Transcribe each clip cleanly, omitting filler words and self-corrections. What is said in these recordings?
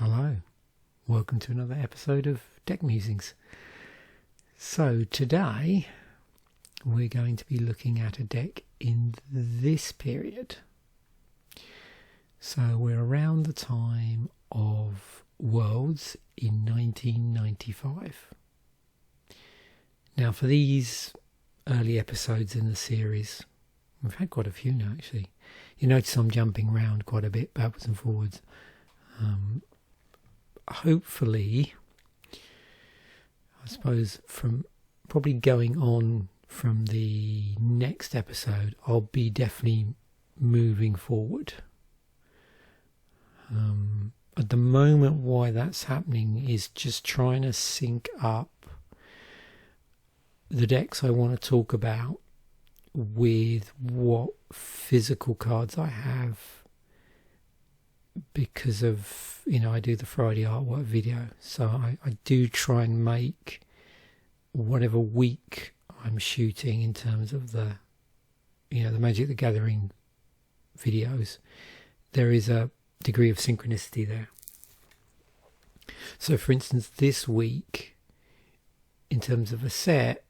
Hello, welcome to another episode of Deck Musings. So today we're going to be looking at a deck in this period. So we're around the time of Worlds in 1995. Now for these early episodes in the series, we've had quite a few now actually. You notice I'm jumping around quite a bit, backwards and forwards. Hopefully, I suppose from probably going on from the next episode, I'll be definitely moving forward. At the moment, why that's happening is just trying to sync up the decks I want to talk about with what physical cards I have, because of, I do the Friday artwork video, so I do try and make whatever week I'm shooting in terms of the Magic the Gathering videos, there is a degree of synchronicity there. So for instance, this week, in terms of a set,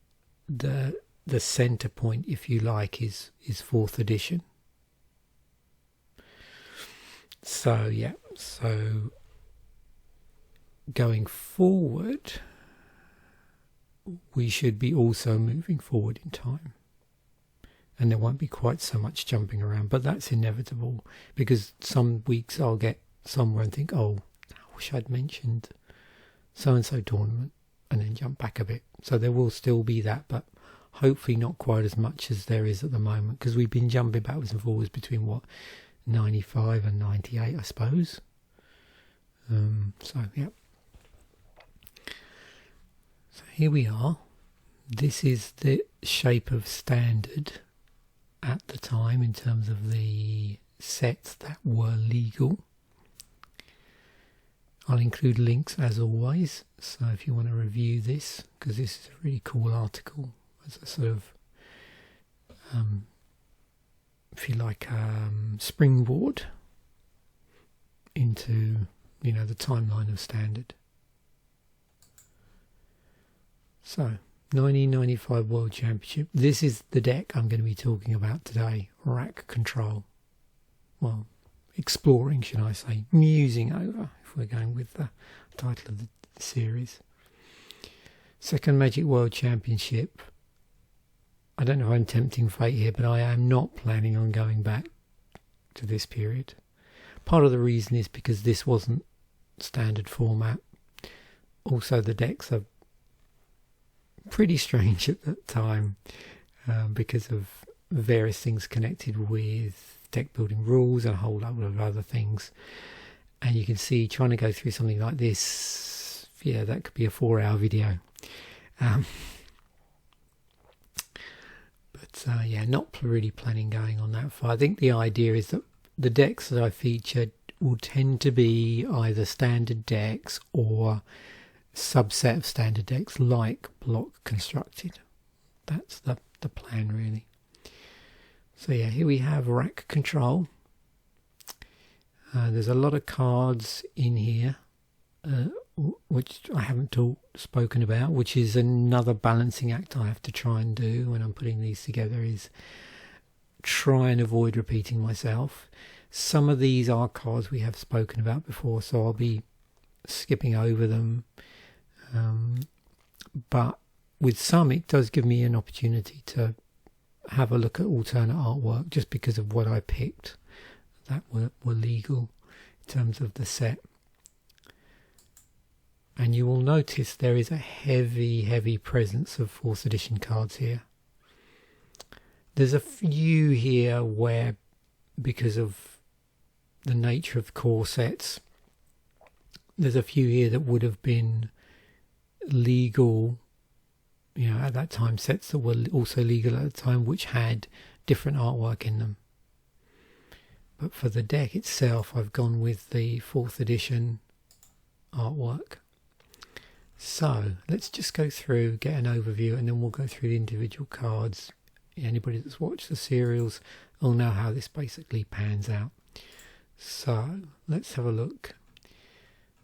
the center point, if you like, is 4th edition. So going forward, we should be also moving forward in time, and there won't be quite so much jumping around, but that's inevitable, because some weeks I'll get somewhere and think, oh, I wish I'd mentioned so-and-so tournament, and then jump back a bit. So there will still be that, but hopefully not quite as much as there is at the moment, because we've been jumping backwards and forwards between 95 and 98, I suppose. So here we are. This is the shape of standard at the time in terms of the sets that were legal. I'll include links as always, so if you want to review this, because this is a really cool article as a sort of if you like, springboard into, the timeline of standard. So, 1995 World Championship. This is the deck I'm going to be talking about today. Rack Control. Well, exploring, should I say. Musing over, if we're going with the title of the series. Second Magic World Championship. I don't know if I'm tempting fate here, but I am not planning on going back to this period. Part of the reason is because this wasn't standard format. Also, the decks are pretty strange at that time because of various things connected with deck building rules and a whole lot of other things. And you can see, trying to go through something like this, that could be a 4-hour video. Not really planning going on that far. I think the idea is that the decks that I feature will tend to be either standard decks or subset of standard decks like Block Constructed. That's the plan, really. So here we have Rack Control. There's a lot of cards in here which I haven't spoken about, which is another balancing act I have to try and do when I'm putting these together, is try and avoid repeating myself. Some of these are cards we have spoken about before, so I'll be skipping over them, but with some it does give me an opportunity to have a look at alternate artwork, just because of what I picked that were legal in terms of the set. And you will notice there is a heavy presence of 4th edition cards here. There's a few here where, because of the nature of the core sets, there's a few here that would have been legal, at that time, sets that were also legal at the time, which had different artwork in them. But for the deck itself, I've gone with the 4th edition artwork. So let's just go through, get an overview, and then we'll go through the individual cards. Anybody that's watched the serials will know how this basically pans out. So let's have a look.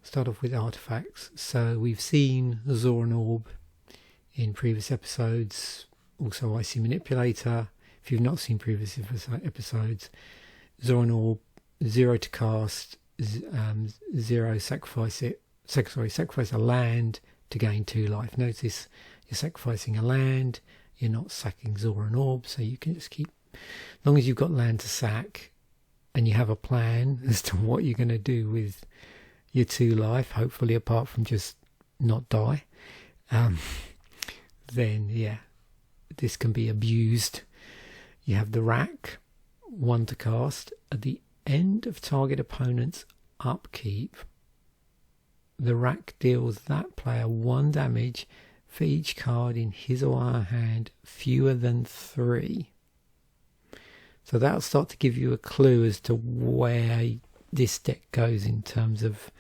start off with artifacts. So we've seen the Zuran Orb in previous episodes, also Icy Manipulator. If you've not seen previous episodes, Zuran Orb, 0 to cast, 0 sacrifice it. Sacrifice a land to gain 2 life. Notice you're sacrificing a land, you're not sacking Zuran Orb, so you can just keep, as long as you've got land to sack and you have a plan as to what you're going to do with your 2 life, hopefully apart from just not die, then yeah, this can be abused. You have the rack, 1 to cast. At the end of target opponent's upkeep, the rack deals that player 1 damage for each card in his or her hand fewer than 3. So that'll start to give you a clue as to where this deck goes in terms of,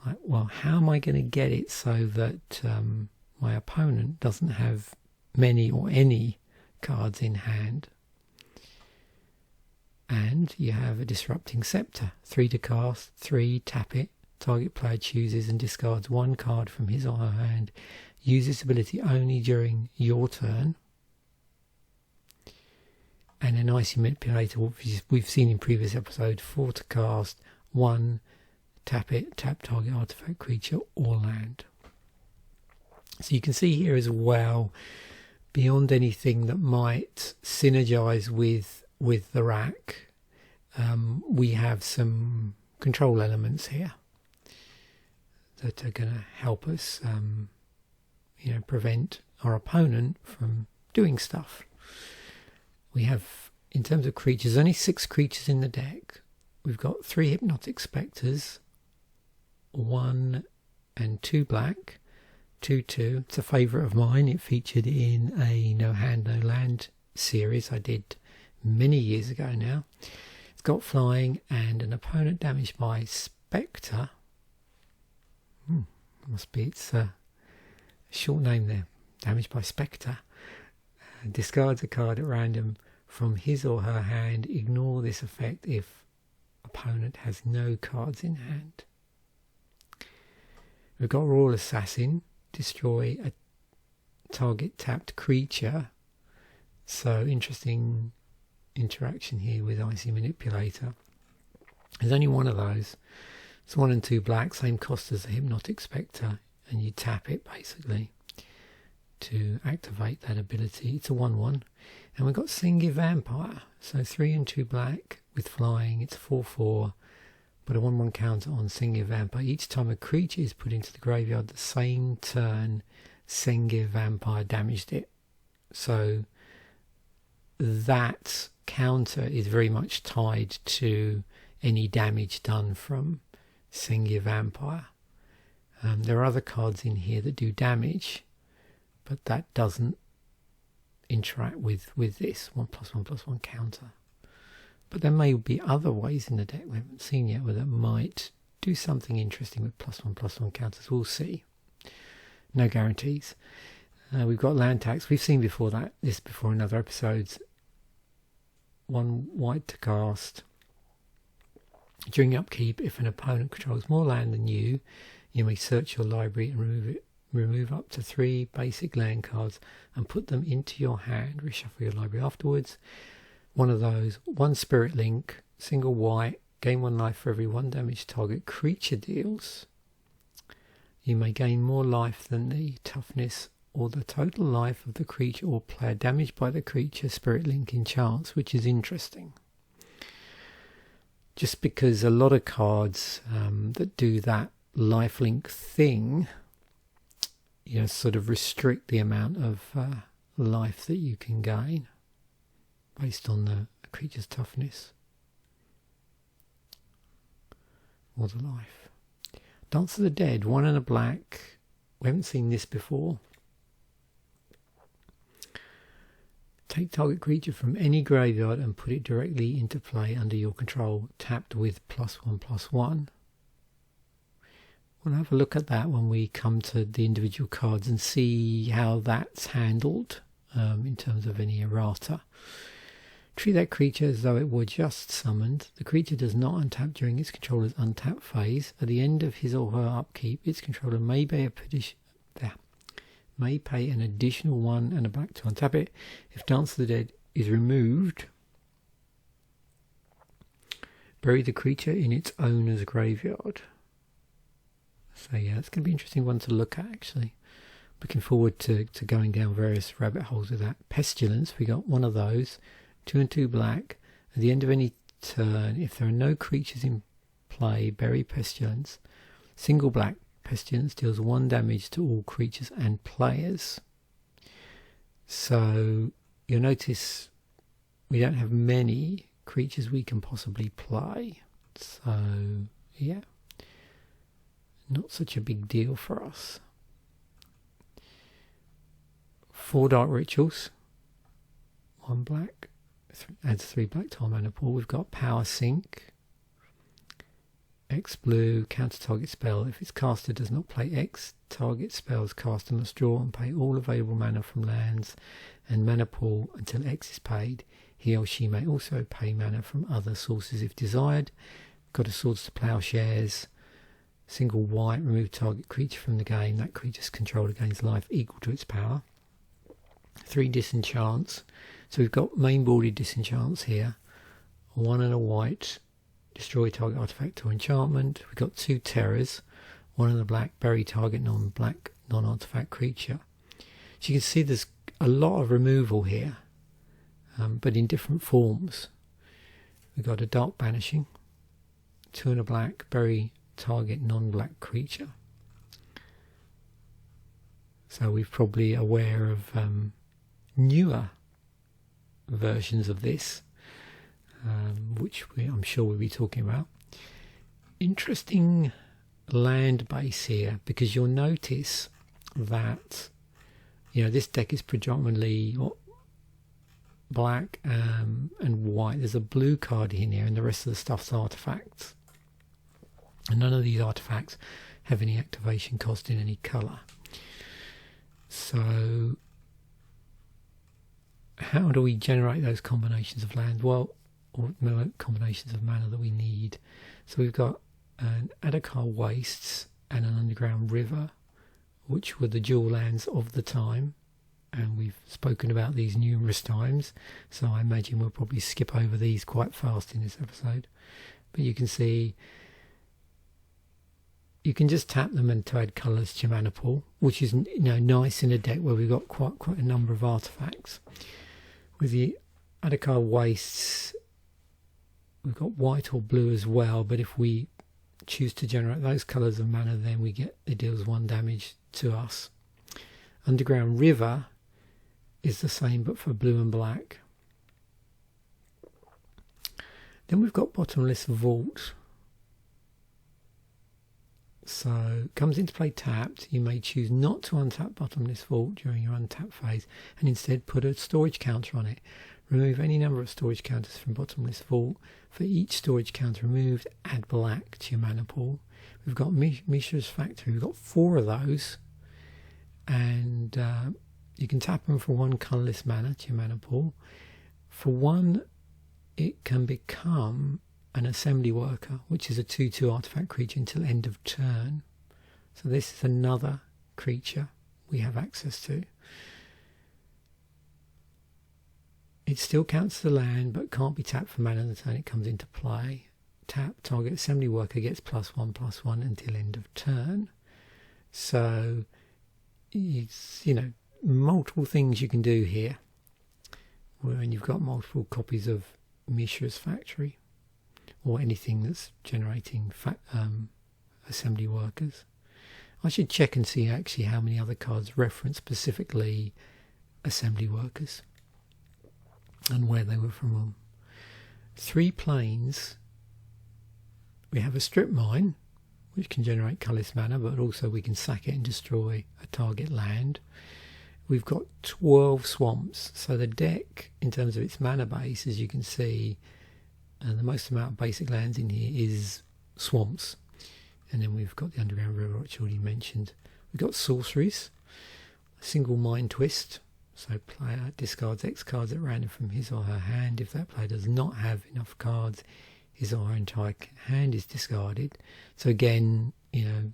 like, well, how am I going to get it so that my opponent doesn't have many or any cards in hand. And you have a Disrupting Scepter, 3 to cast, 3, tap it. Target player chooses and discards 1 card from his or her hand. Use this ability only during your turn. And an Icy Manipulator, which we've seen in previous episodes, 4 to cast, 1, tap it, tap target artifact, creature or land. So you can see here as well, beyond anything that might synergize with the rack, we have some control elements here that are going to help us, prevent our opponent from doing stuff. We have, in terms of creatures, only 6 creatures in the deck. We've got 3 Hypnotic Specters, 1 and 2 black, 2/2. It's a favourite of mine. It featured in a No Hand No Land series I did many years ago now. It's got flying and an opponent damaged by Spectre. Must be its short name there. Damaged by Spectre. Discards a card at random from his or her hand. Ignore this effect if opponent has no cards in hand. We've got Royal Assassin. Destroy a target tapped creature. So interesting interaction here with Icy Manipulator. There's only 1 of those. It's 1 and 2 black, same cost as the Hypnotic Spectre, and you tap it basically to activate that ability. It's a 1/1. And we've got Sengir Vampire, so 3 and 2 black with flying. It's 4/4, but a 1/1 counter on Sengir Vampire. Each time a creature is put into the graveyard the same turn Sengir Vampire damaged it. So that counter is very much tied to any damage done from Sengir Vampire. There are other cards in here that do damage, but that doesn't interact with this 1+1+1 counter. But there may be other ways in the deck we haven't seen yet where that might do something interesting with +1+1 counters. We'll see. No guarantees. We've got land tax. We've seen this before in other episodes. 1 white to cast. During upkeep, if an opponent controls more land than you may search your library and remove up to 3 basic land cards and put them into your hand. Reshuffle your library afterwards. 1 of those, 1 Spirit Link, single white, gain 1 life for every 1 damage target creature deals. You may gain more life than the toughness or the total life of the creature or player damaged by the creature Spirit Link enchants, which is interesting. Just because a lot of cards that do that lifelink thing, sort of restrict the amount of life that you can gain based on the creature's toughness or the life. Dance of the Dead, 1 and a black. We haven't seen this before. Take target creature from any graveyard and put it directly into play under your control, tapped with +1/+1. We'll have a look at that when we come to the individual cards and see how that's handled in terms of any errata. Treat that creature as though it were just summoned. The creature does not untap during its controller's untap phase. At the end of his or her upkeep, its controller may pay an additional 1 and a black to untap it. If Dance of the Dead is removed, bury the creature in its owner's graveyard. So yeah, it's going to be an interesting one to look at, actually. Looking forward to going down various rabbit holes with that. Pestilence, we got one of those. 2 and 2 black. At the end of any turn, if there are no creatures in play, bury Pestilence. Single black Pestilence deals 1 damage to all creatures and players. So you'll notice we don't have many creatures we can possibly play. So yeah, not such a big deal for us. 4 dark rituals. 1 black. Adds 3 black to our mana pool. We've got Power Sink. X blue, counter target spell. If its caster does not play X, target spells caster must draw and pay all available mana from lands and mana pool until X is paid. He or she may also pay mana from other sources if desired. Got a Swords to Plowshares. Single white, remove target creature from the game. That creature's controller gains life equal to its power. 3 disenchants. So we've got mainboarded disenchants here. 1 and a white, destroy target artifact or enchantment. We've got 2 terrors. 1 and a black, bury target non-black, non-artifact creature. So you can see there's a lot of removal here, but in different forms. We've got a Dark Banishing. 2 and a black, bury target non-black creature. So we're probably aware of newer versions of this, which I'm sure we'll be talking about. Interesting land base here, because you'll notice that this deck is predominantly black and white. There's a blue card in here, and the rest of the stuff's artifacts, and none of these artifacts have any activation cost in any colour. So how do we generate those combinations of land? Well, or combinations of mana that we need. So we've got an Adarkar Wastes and an Underground River, which were the dual lands of the time, and we've spoken about these numerous times, so I imagine we'll probably skip over these quite fast in this episode. But you can see you can just tap them and to add colours to your mana pool, which is nice in a deck where we've got quite a number of artifacts. With the Adarkar Wastes, we've got white or blue as well, but if we choose to generate those colours of mana, then it deals 1 damage to us. Underground River is the same, but for blue and black. Then we've got Bottomless Vault. So comes into play tapped. You may choose not to untap Bottomless Vault during your untap phase and instead put a storage counter on it. Remove any number of storage counters from Bottomless Vault. For each storage counter removed, add black to your mana pool. We've got Mishra's Factory. We've got 4 of those, and you can tap them for 1 colourless mana to your mana pool. For 1, it can become an Assembly Worker, which is a 2/2 artifact creature until end of turn. So this is another creature we have access to. It still counts the land, but can't be tapped for mana the turn it comes into play. Tap, target Assembly Worker gets +1/+1 until end of turn. So it's multiple things you can do here when you've got multiple copies of Mishra's Factory, or anything that's generating assembly workers. I should check and see actually how many other cards reference specifically assembly workers and where they were from. 3 planes. We have a Strip Mine, which can generate colourless mana, but also we can sack it and destroy a target land. We've got 12 swamps. So the deck, in terms of its mana base, as you can see, the most amount of basic lands in here is swamps. And then we've got the Underground River, which I already mentioned. We've got sorceries, a single Mind Twist. So player discards X cards at random from his or her hand. If that player does not have enough cards, his or her entire hand is discarded. So again, you know,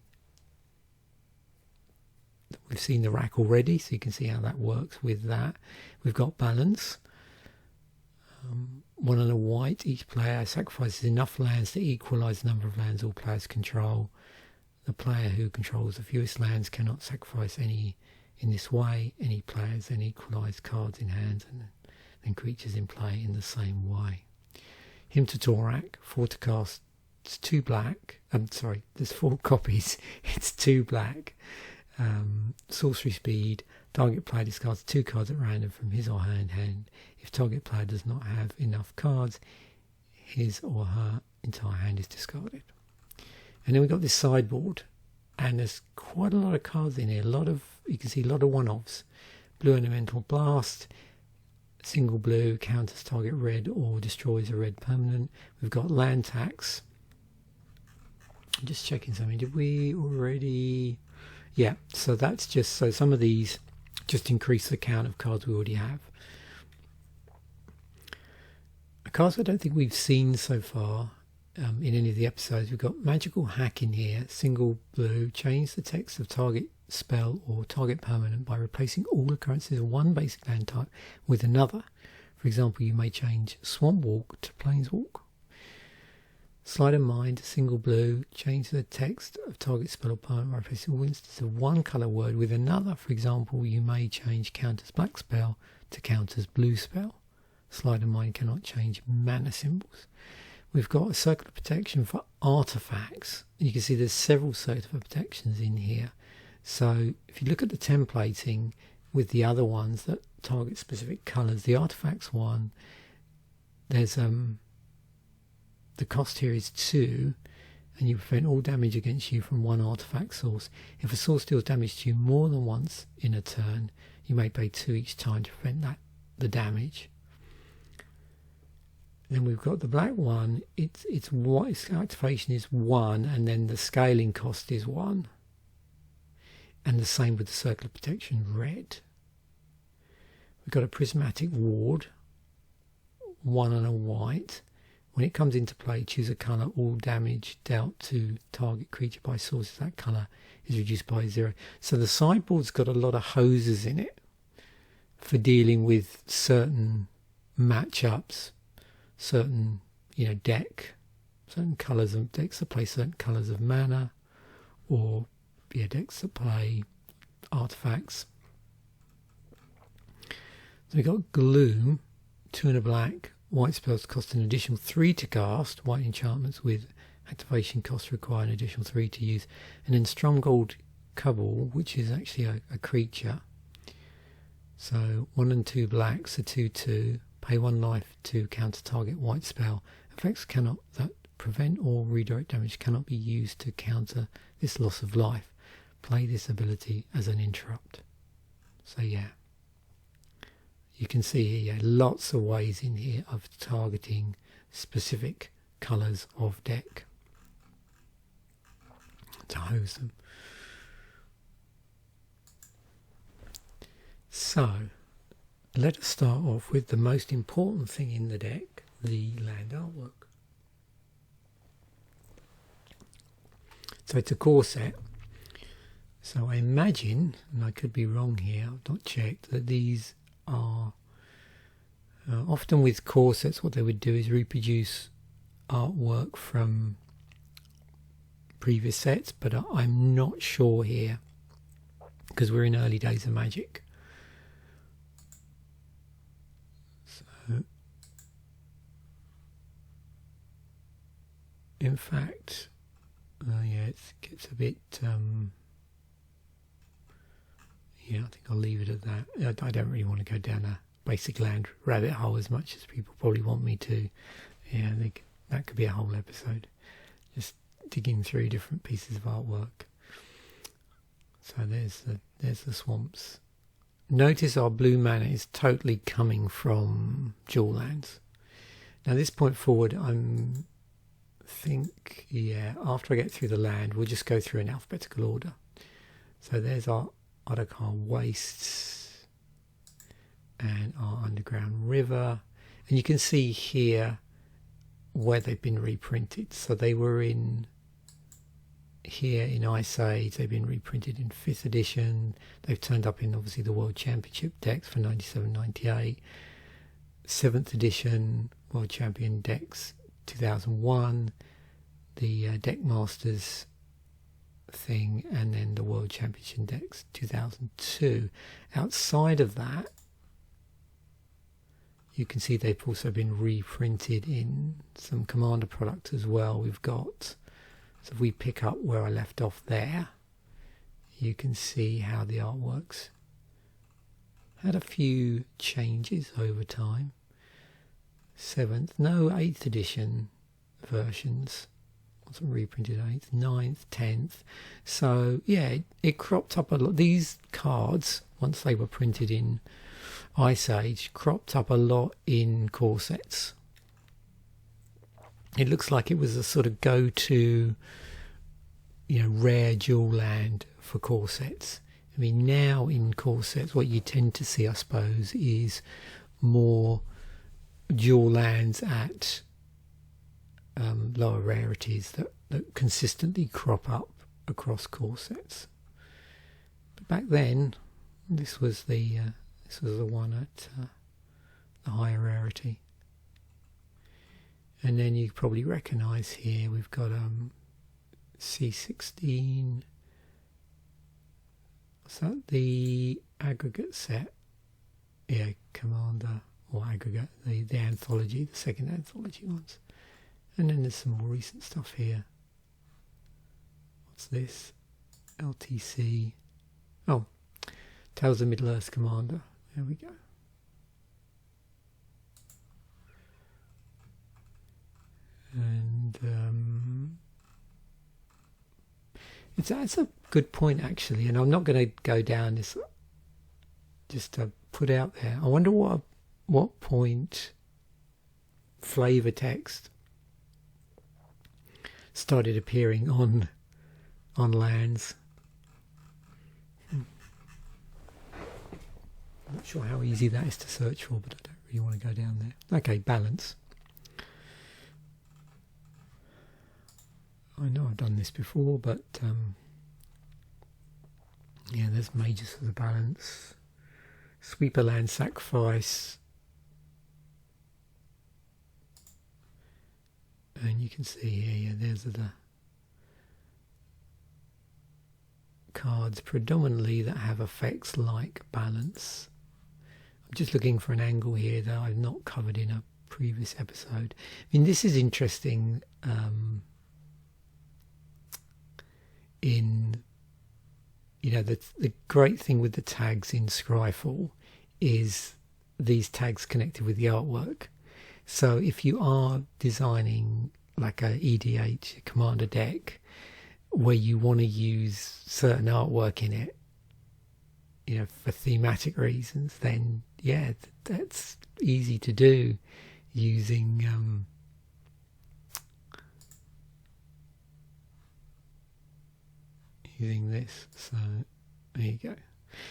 we've seen the rack already, so you can see how that works with that. We've got balance. 1 and a white. Each player sacrifices enough lands to equalise the number of lands all players control. The player who controls the fewest lands cannot sacrifice any in this way. Any players then equalise cards in hand and creatures in play in the same way. Him to Tourach, 4 to cast. It's 2 black. There's 4 copies. It's 2 black. Sorcery speed. Target player discards 2 cards at random from his or her hand. If target player does not have enough cards, his or her entire hand is discarded. And then we've got this sideboard, and there's quite a lot of cards in here. You can see a lot of one-offs. Blue Elemental Blast, single blue, counters target red or destroys a red permanent. We've got land tax. I'm just checking something. Did we already? Yeah, so that's just, so some of these just increase the count of cards we already have. Cards I don't think we've seen so far in any of the episodes. We've got Magical Hack in here, single blue, change the text of target spell or target permanent by replacing all occurrences of one basic land type with another. For example, you may change Swamp Walk to Planeswalk. Sleight of Mind, single blue, change the text of target spell or permanent by replacing all instances of one colour word with another. For example, you may change counters black spell to counters blue spell. Sleight of Mind cannot change mana symbols. We've got a circle of protection for artifacts. You can see there's several circles of protections in here. So if you look at the templating with the other ones that target specific colours, the artifacts one, there's the cost here is 2, and you prevent all damage against you from one artifact source. If a source deals damage to you more than once in a turn, you may pay 2 each time to prevent the damage. Then we've got the black one. Its activation is 1, and then the scaling cost is 1. And the same with the circle of protection red. We've got a Prismatic Ward, 1 and a white. When it comes into play, choose a colour. All damage dealt to target creature by source of that colour is reduced by 0. So the sideboard's got a lot of hoses in it for dealing with certain matchups. Certain, certain colours of decks that play certain colours of mana, or decks that play artifacts. So we've got Gloom, 2 and a black, white spells cost an additional 3 to cast, white enchantments with activation costs require an additional 3 to use, and then Stromgald Cabal, which is actually a creature. So 1 and 2 blacks, a 2/2. Pay 1 life to counter target white spell. Effects that prevent or redirect damage cannot be used to counter this loss of life. Play this ability as an interrupt. So yeah, you can see here, lots of ways in here of targeting specific colours of deck to hose them. So let us start off with the most important thing in the deck, the land artwork. So it's a core set. So I imagine, and I could be wrong here, I've not checked, that these are often with core sets what they would do is reproduce artwork from previous sets, but I'm not sure here because we're in early days of Magic. In fact, it gets a bit, I think I'll leave it at that. I don't really want to go down a basic land rabbit hole as much as people probably want me to. Yeah, I think that could be a whole episode, just digging through different pieces of artwork. So there's the swamps. Notice our blue mana is totally coming from dual lands. Now this point forward, after I get through the land, we'll just go through in alphabetical order. So there's our Adarkar Wastes. and our Underground River. And you can see here where they've been reprinted. So they were in here in Ice Age, they've been reprinted in 5th edition. They've turned up in obviously the World Championship decks for 97-98. 7th edition World Champion decks 2001, the Deck Masters thing, and then the World Championship decks 2002. Outside of that, you can see they've also been reprinted in some Commander product as well. We've got, so if we pick up where I left off there, you can see how the artworks had a few changes over time. 8th edition versions wasn't reprinted. 8th, 9th, 10th. So yeah, it cropped up a lot. These cards, once they were printed in Ice Age, cropped up a lot in core sets. It looks like it was a sort of go-to, rare dual land for core sets. I mean, now in core sets, what you tend to see, I suppose, is more dual lands at lower rarities that consistently crop up across core sets. But back then, this was the one at the higher rarity. And then you probably recognise here we've got C16. What's that? The aggregate set. Yeah, Commander or aggregate. The anthology, the second anthology ones. And then there's some more recent stuff here. What's this? LTC. Oh, Tales of Middle-earth Commander. There we go. And that's a good point, actually. And I'm not going to go down this, just to put out there. I wonder what point flavor text started appearing on lands. I'm not sure how easy that is to search for, but I don't really want to go down there. Okay, balance. I know I've done this before, but yeah, there's majors for the balance. Sweeper land sacrifice. And you can see here, yeah, there's the cards predominantly that have effects like balance. I'm just looking for an angle here that I've not covered in a previous episode. I mean, this is interesting. The great thing with the tags in Scryfall is these tags connected with the artwork. So if you are designing like a EDH, a Commander deck, where you want to use certain artwork in it, for thematic reasons, then yeah, that's easy to do using this. So there you go.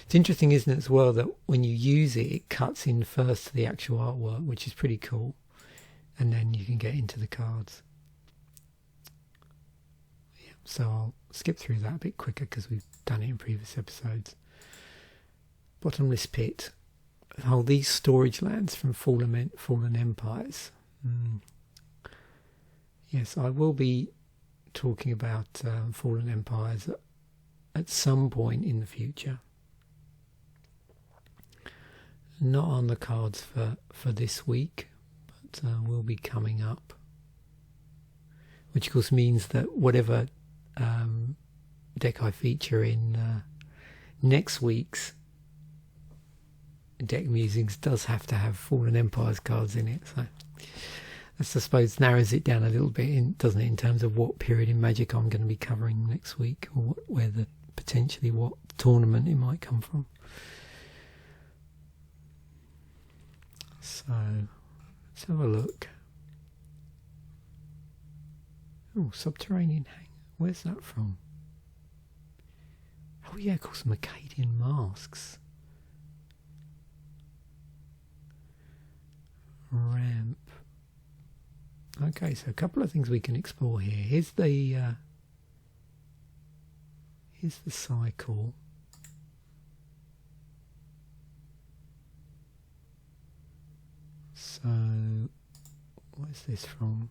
It's interesting, isn't it, as well, that when you use it, it cuts in first to the actual artwork, which is pretty cool, and then you can get into the cards. Yeah, so I'll skip through that a bit quicker because we've done it in previous episodes. Bottomless Pit. Oh, these storage lands from Fallen Empires. Yes, I will be talking about Fallen Empires at some point in the future. Not on the cards for this week, but will be coming up. Which of course means that whatever deck I feature in next week's deck musings does have to have Fallen Empires cards in it. So that's, I suppose, narrows it down a little bit, doesn't it, in terms of what period in Magic I'm going to be covering next week, or potentially what tournament it might come from. So let's have a look. Oh, Subterranean Hang. Where's that from? Oh yeah, of course, Mercadian Masks. ramp. Okay, so a couple of things we can explore here. Here's the cycle. So, what's this from?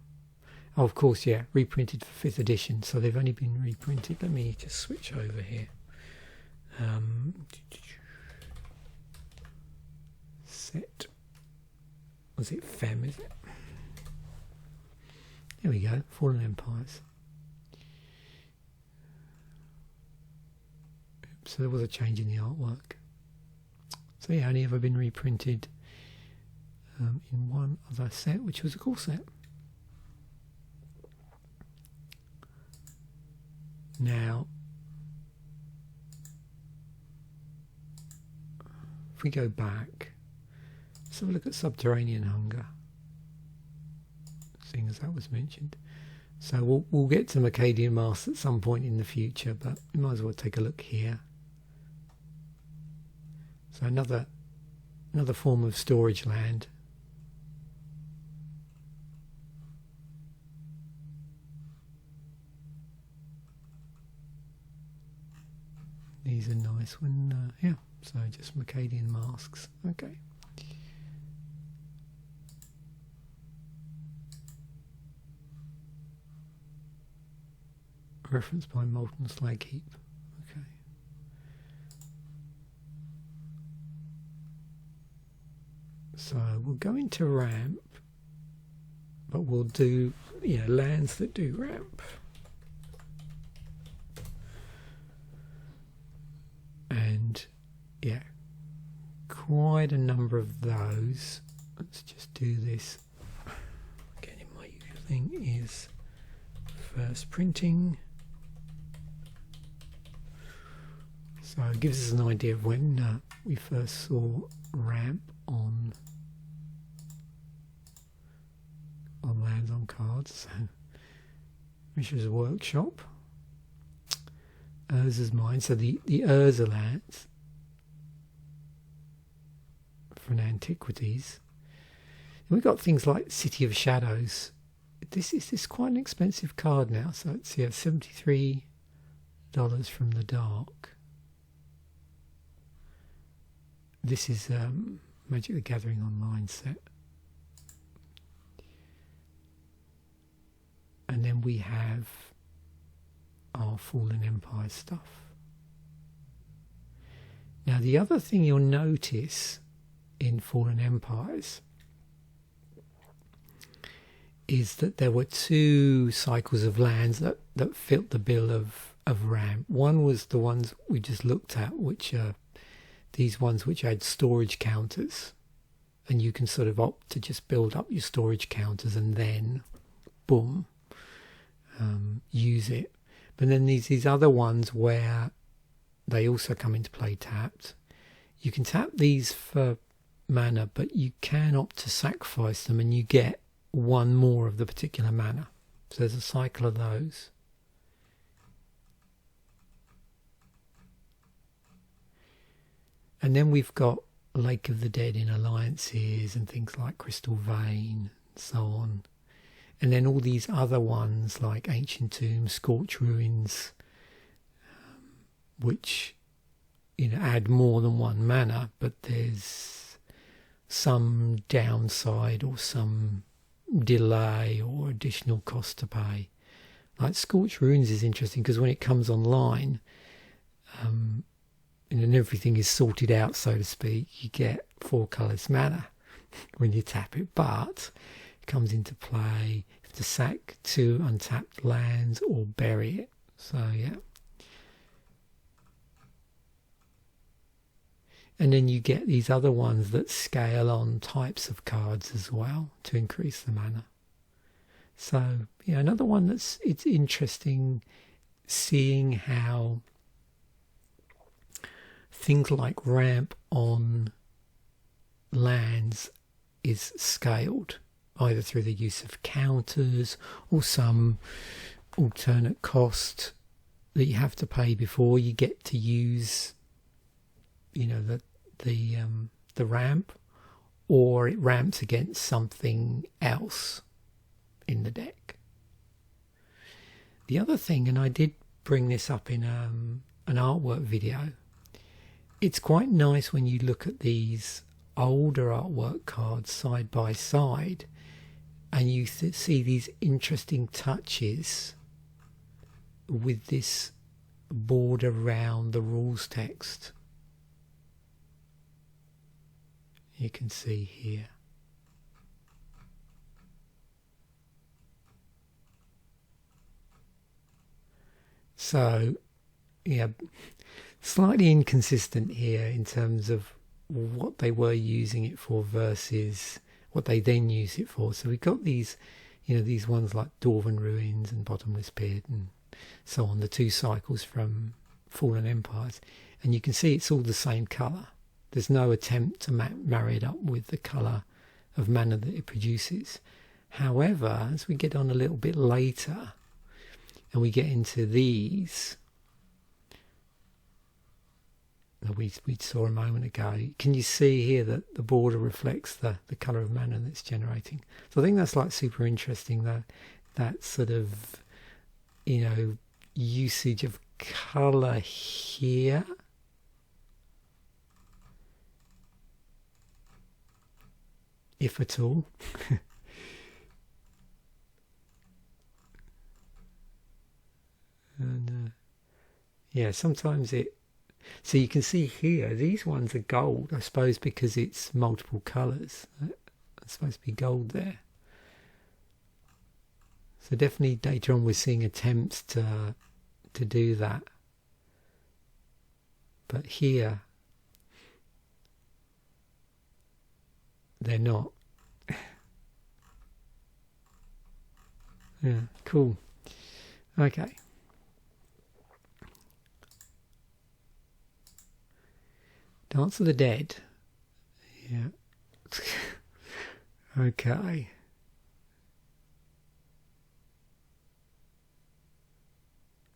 Oh, of course, yeah, reprinted for 5th edition. So they've only been reprinted. Let me just switch over here. Set. Was it Fem, is it? There we go, Fallen Empires. So there was a change in the artwork. So yeah, only ever been reprinted in one other set, which was a cool set. Now, if we go back, let's have a look at Subterranean Hunger, seeing as that was mentioned. So we'll get to Acadian Masks at some point in the future, but we might as well take a look here. So another form of storage land. These are nice when, yeah, so just Acadian Masks. Okay. Reference by Molten Slag Heap. Okay. So we'll go into ramp, but we'll do, lands that do ramp. And yeah, quite a number of those. Let's just do this. Again, in my usual thing is first printing. So it gives us an idea of when we first saw ramp on lands on cards. So Mishra's Workshop. Urza's Mine. So the Urza lands from Antiquities. And we've got things like City of Shadows. This is quite an expensive card now. So it's $73 from the Dark. This is Magic the Gathering Online set. And then we have our Fallen Empire stuff. Now the other thing you'll notice in Fallen Empires is that there were two cycles of lands that fit the bill of ramp. One was the ones we just looked at, which are these ones which had storage counters, and you can sort of opt to just build up your storage counters and then boom, use it. But then these other ones where they also come into play tapped. You can tap these for mana, but you can opt to sacrifice them and you get one more of the particular mana. So there's a cycle of those. And then we've got Lake of the Dead in alliances and things like Crystal Vein and so on. And then all these other ones like Ancient Tomb, Scorch Ruins, which add more than one mana, but there's some downside or some delay or additional cost to pay. Like Scorch Ruins is interesting because when it comes online, and everything is sorted out, so to speak, you get 4 colours mana when you tap it, but it comes into play. You have to sack 2 untapped lands or bury it. So yeah. And then you get these other ones that scale on types of cards as well to increase the mana. So yeah, another one it's interesting seeing how things like ramp on lands is scaled, either through the use of counters or some alternate cost that you have to pay before you get to use, the ramp, or it ramps against something else in the deck. The other thing, and I did bring this up in an artwork video, it's quite nice when you look at these older artwork cards side by side and you see these interesting touches with this border around the rules text. You can see here. So, yeah, slightly inconsistent here in terms of what they were using it for versus what they then use it for. So we've got these, you know, these ones like Dwarven Ruins and Bottomless Pit and so on, the two cycles from Fallen Empires, and you can see it's all the same colour. There's no attempt to marry it up with the colour of mana that it produces. However, as we get on a little bit later and we get into these that we saw a moment ago, can you see here that the border reflects the colour of mana that's generating? So I think that's like super interesting, that sort of, you know, usage of colour here. If at all. And yeah, sometimes it, so you can see here these ones are gold, I suppose, because it's multiple colours. It's supposed to be gold there. So definitely later on we're seeing attempts to do that. But here they're not. Yeah, cool. Okay. Dance of the Dead. Yeah. Okay.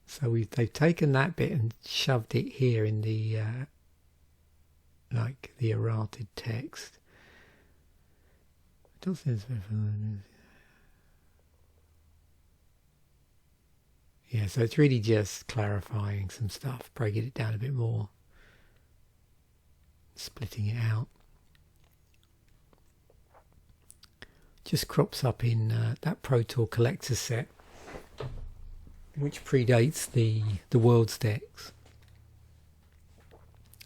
So they've taken that bit and shoved it here in the like the errated text. Yeah, so it's really just clarifying some stuff, breaking it down a bit more, splitting it out. Just crops up in that Pro Tour collector set, which predates the World's decks,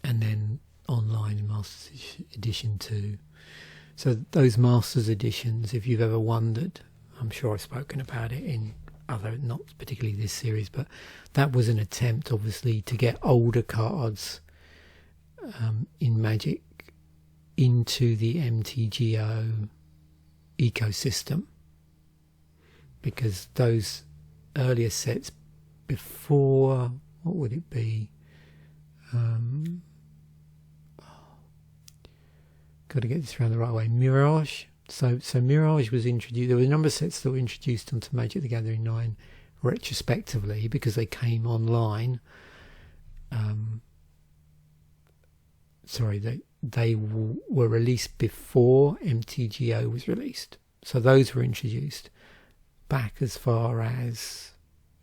and then online in Masters Edition 2. So those Masters Editions, if you've ever wondered, I'm sure I've spoken about it in other, not particularly this series, but that was an attempt, obviously, to get older cards in Magic into the MTGO ecosystem, because those earlier sets before, what would it be? Got to get this around the right way. Mirage. So Mirage was introduced. There were a number of sets that were introduced onto Magic the Gathering 9 retrospectively because they came online. They were released before MTGO was released. So those were introduced back as far as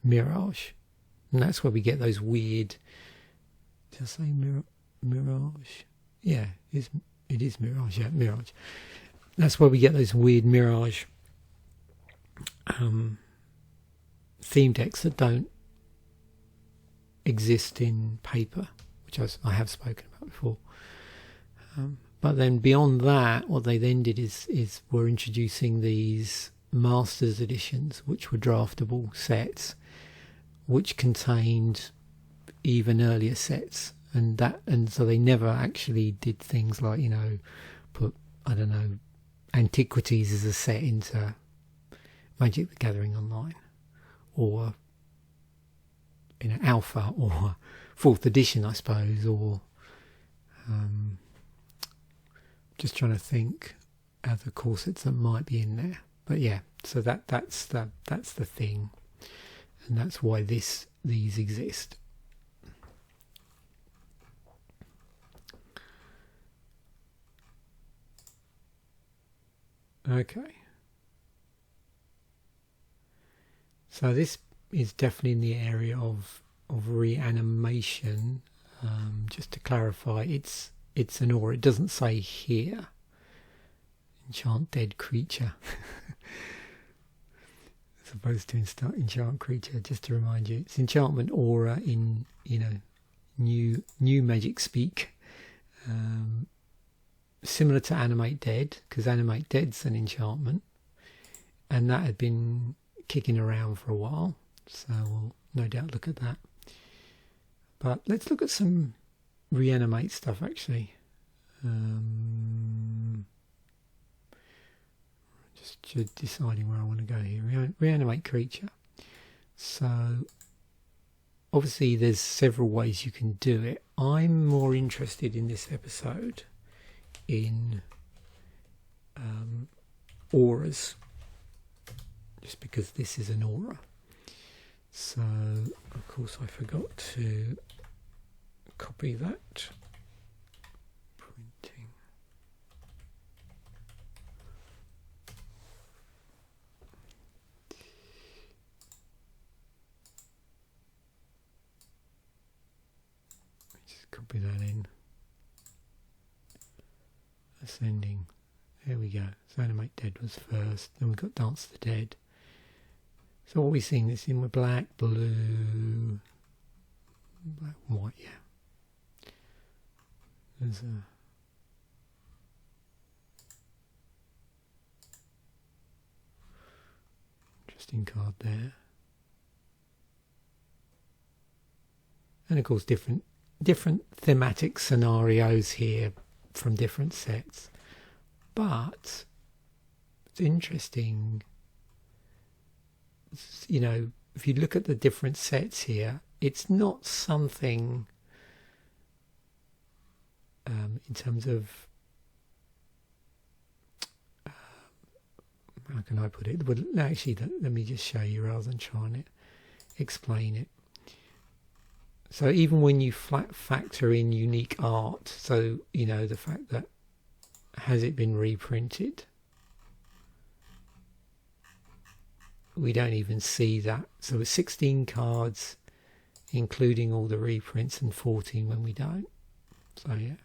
Mirage. And that's where we get those weird... Did I say Mirage? Yeah, it is Mirage. Yeah, Mirage. That's where we get those weird Mirage theme decks that don't exist in paper, which I have spoken about before. But then beyond that, what they then did is were introducing these Masters editions, which were draftable sets, which contained even earlier sets, and so they never actually did things like, you know, put, I don't know, Antiquities as a set into Magic the Gathering Online, or, you know, Alpha or 4th edition, I suppose, or just trying to think other core sets that might be in there. But yeah, so that's the thing, and that's why these exist. Okay. So this is definitely in the area of reanimation. Just to clarify, it's an aura. It doesn't say here. Enchant dead creature. As opposed to enchant creature. Just to remind you, it's enchantment aura in new magic speak. Similar to Animate Dead, because Animate Dead's an enchantment, and that had been kicking around for a while, so we'll no doubt look at that. But let's look at some reanimate stuff actually. Just deciding where I want to go here. Reanimate creature. So obviously there's several ways you can do it. I'm more interested in this episode in auras, just because this is an aura. So of course I forgot to copy that. Printing. Just copy that in. Ascending. There we go. So Animate Dead was first. Then we've got Dance the Dead. So what are we seeing this in? With black, blue, black, white, yeah. There's a interesting card there. And of course different thematic scenarios here from different sets. But it's interesting, if you look at the different sets here, it's not something in terms of how can I put it? Well, actually, let me just show you rather than trying to explain it. So even when you factor in unique art, so the fact that has it been reprinted, we don't even see that. So it's 16 cards, including all the reprints, and 14 when we don't. So yeah,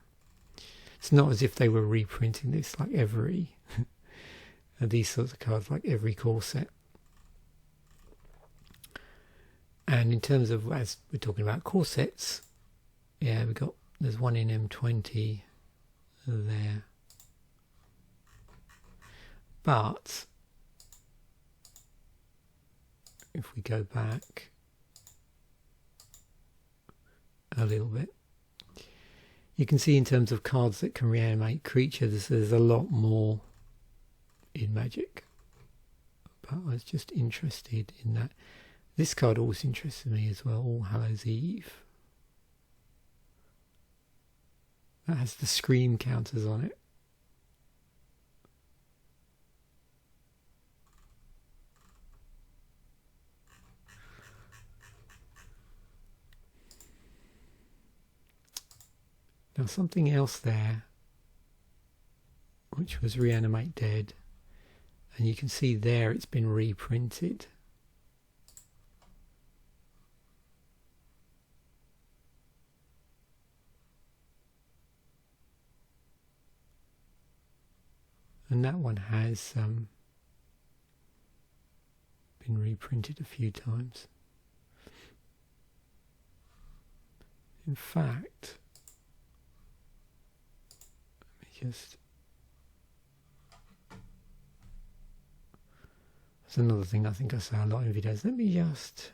it's not as if they were reprinting this like every these sorts of cards like every core set. And in terms of, as we're talking about core sets, yeah, there's one in M20 there. But if we go back a little bit, you can see in terms of cards that can reanimate creatures, there's a lot more in Magic. But I was just interested in that. This card always interested me as well, All Hallows Eve. That has the scream counters on it. Now something else there, which was Reanimate Dead, and you can see there it's been reprinted. And that one has been reprinted a few times. In fact, that's another thing I think I say a lot in videos. Let me just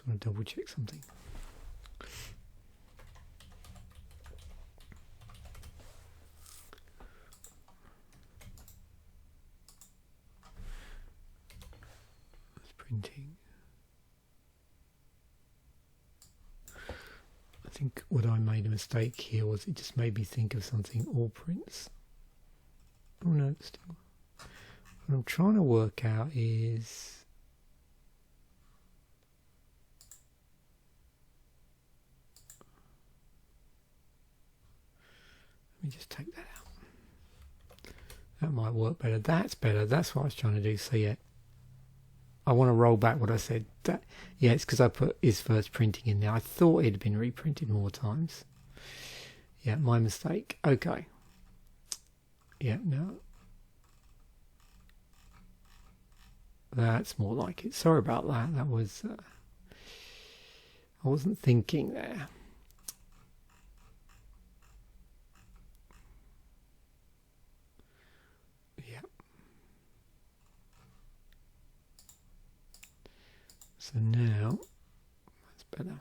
want to double check something. That's printing. I think what I made a mistake here was it just made me think of something, all prints. Oh no, still. What I'm trying to work out is me just take that out. That might work better. That's better. That's what I was trying to do. So yeah, I want to roll back what I said. Yeah, it's because I put his first printing in there. I thought it had been reprinted more times. Yeah, my mistake. Okay. Yeah, no. That's more like it. Sorry about that. That was... I wasn't thinking there. Yeah. So now, that's better.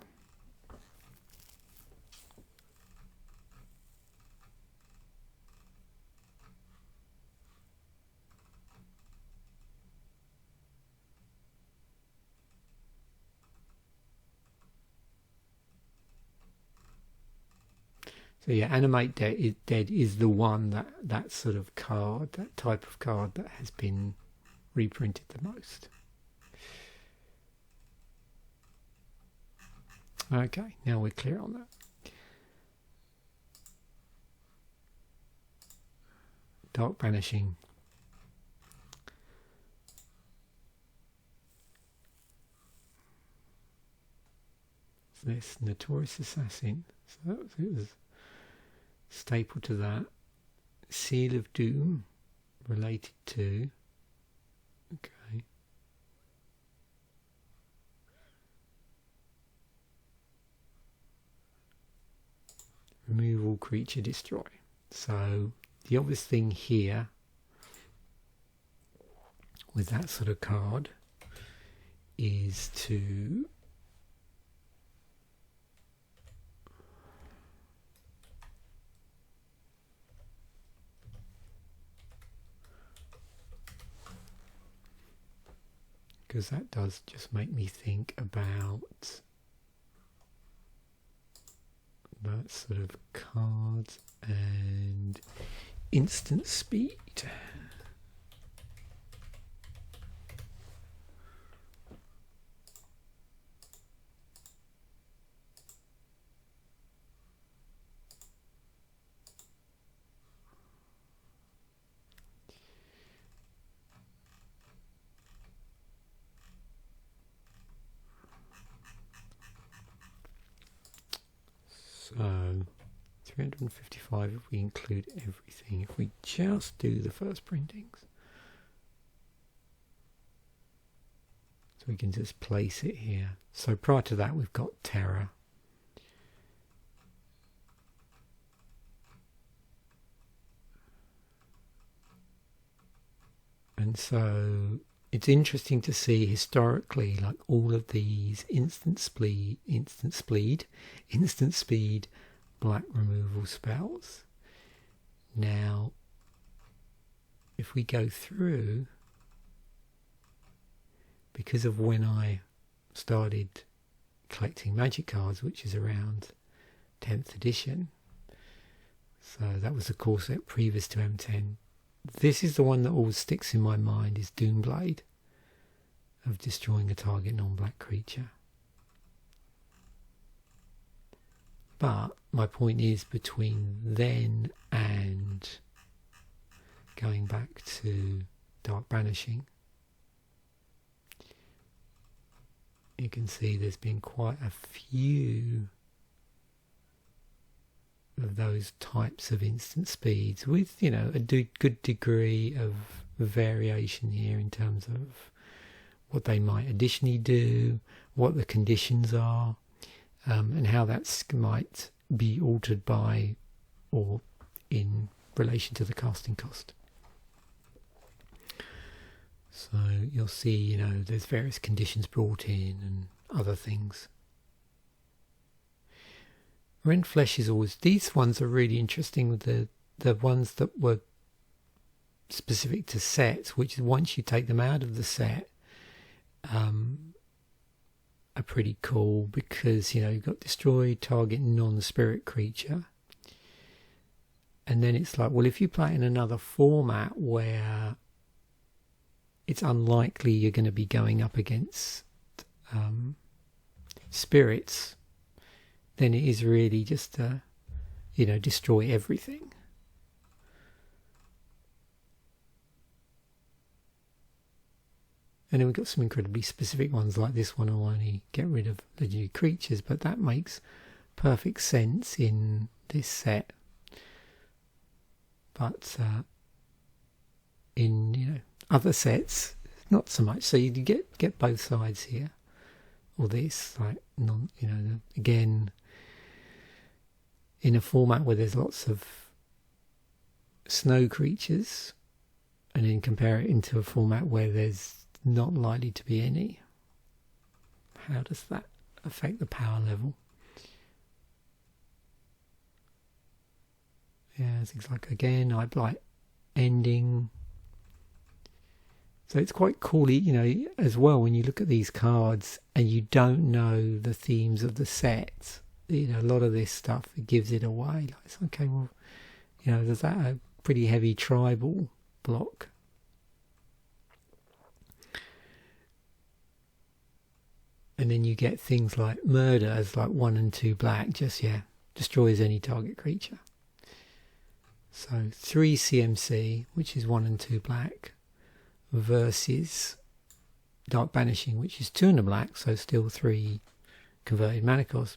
So yeah, Animate Dead is the one that sort of card, that type of card that has been reprinted the most. Okay, now we're clear on that. Dark Banishing. So this Notorious Assassin. So it was staple to that. Seal of Doom related to, okay, remove all creature destroy. So the obvious thing here with that sort of card is to because that does just make me think about that sort of cards and instant speed. So 355 if we include everything, if we just do the first printings. So we can just place it here. So prior to that we've got Terror. And so it's interesting to see historically, like all of these instant speed, black removal spells. Now, if we go through, because of when I started collecting magic cards, which is around 10th edition, so that was the core set previous to M10. This is the one that always sticks in my mind, is Doomblade, of destroying a target non-black creature. But my point is, between then and going back to Dark Banishing, you can see there's been quite a few of those types of instant speeds with, you know, a good degree of variation here in terms of what they might additionally do, what the conditions are, and how that might be altered by or in relation to the casting cost. So you'll see, you know, there's various conditions brought in and other things. Rend Flesh is always, these ones are really interesting with the ones that were specific to sets, which once you take them out of the set, are pretty cool, because, you know, you've got destroy target non-spirit creature, and then it's like, well, if you play it in another format where it's unlikely you're going to be going up against spirits, then it is really just you know, destroy everything. And then we've got some incredibly specific ones like this one will only get rid of legendary creatures, but that makes perfect sense in this set. But in other sets, not so much. So you get both sides here. Or this, like again, in a format where there's lots of snow creatures, and then compare it into a format where there's not likely to be any. How does that affect the power level? Yeah, things like, again, I'd like ending. So it's quite cool, as well, when you look at these cards and you don't know the themes of the set. A lot of this stuff, it gives it away. Like, it's okay, well, there's that a pretty heavy tribal block. And then you get things like murder as like 1 and 2 black, destroys any target creature. So 3 CMC, which is 1 and 2 black, versus Dark Banishing, which is 2 and a black, so still 3 converted mana cost,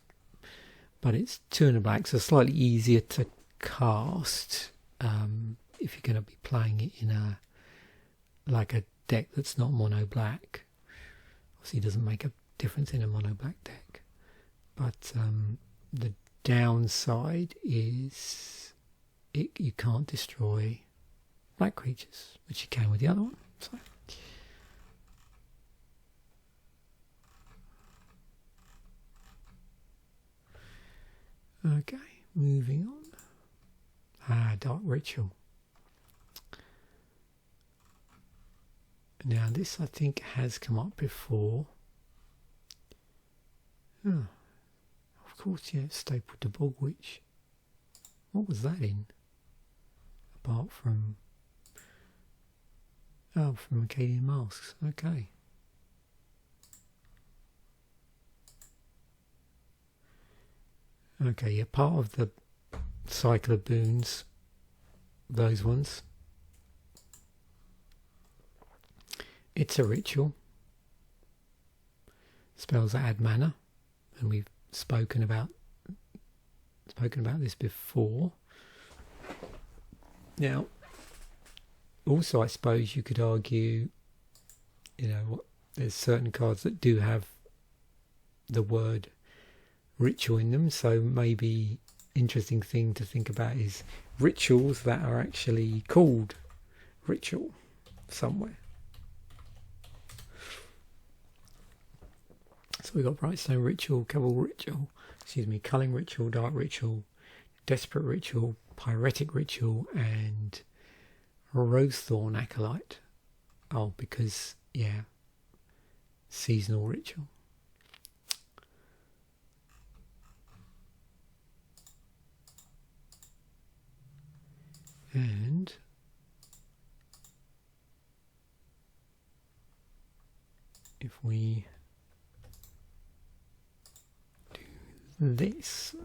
but it's 2 and a black, so slightly easier to cast if you're going to be playing it in a deck that's not mono black. Obviously, it doesn't make a difference in a mono black deck, but the downside is you can't destroy black creatures, which you can with the other one. So okay, moving on. Dark Ritual. Now this I think has come up before. Oh, of course, yeah, stapled to Bog Witch. What was that in? Apart from from Acadian Masks. Okay. Okay, yeah, part of the cycle of boons, those ones. It's a ritual. Spells that add mana, and we've spoken about this before. Now, also I suppose you could argue, there's certain cards that do have the word ritual in them, so maybe interesting thing to think about is rituals that are actually called ritual somewhere. So we've got Brightstone Ritual, Cabal Ritual, Culling Ritual, Dark Ritual, Desperate Ritual, Pyretic Ritual, and Rosethorn Acolyte. Oh, because, Seasonal Ritual. And if we do this,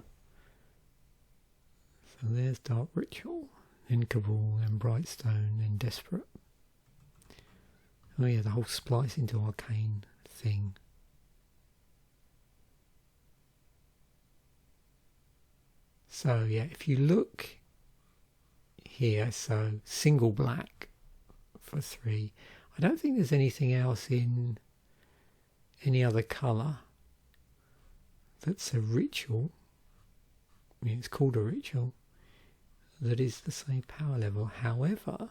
so there's Dark Ritual, then Cabal, then Brightstone, then Desperate. Oh yeah, the whole splice into Arcane thing. So yeah, if you look here, so single black for 3. I don't think there's anything else in any other colour that's a ritual. I mean, it's called a ritual that is the same power level. However,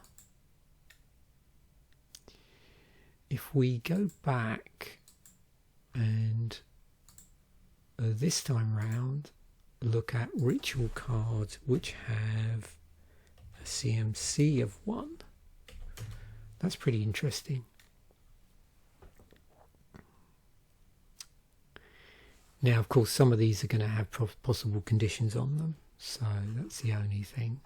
if we go back and this time round look at ritual cards which have a CMC of 1, that's pretty interesting. Now, of course, some of these are going to have possible conditions on them, so that's the only thing.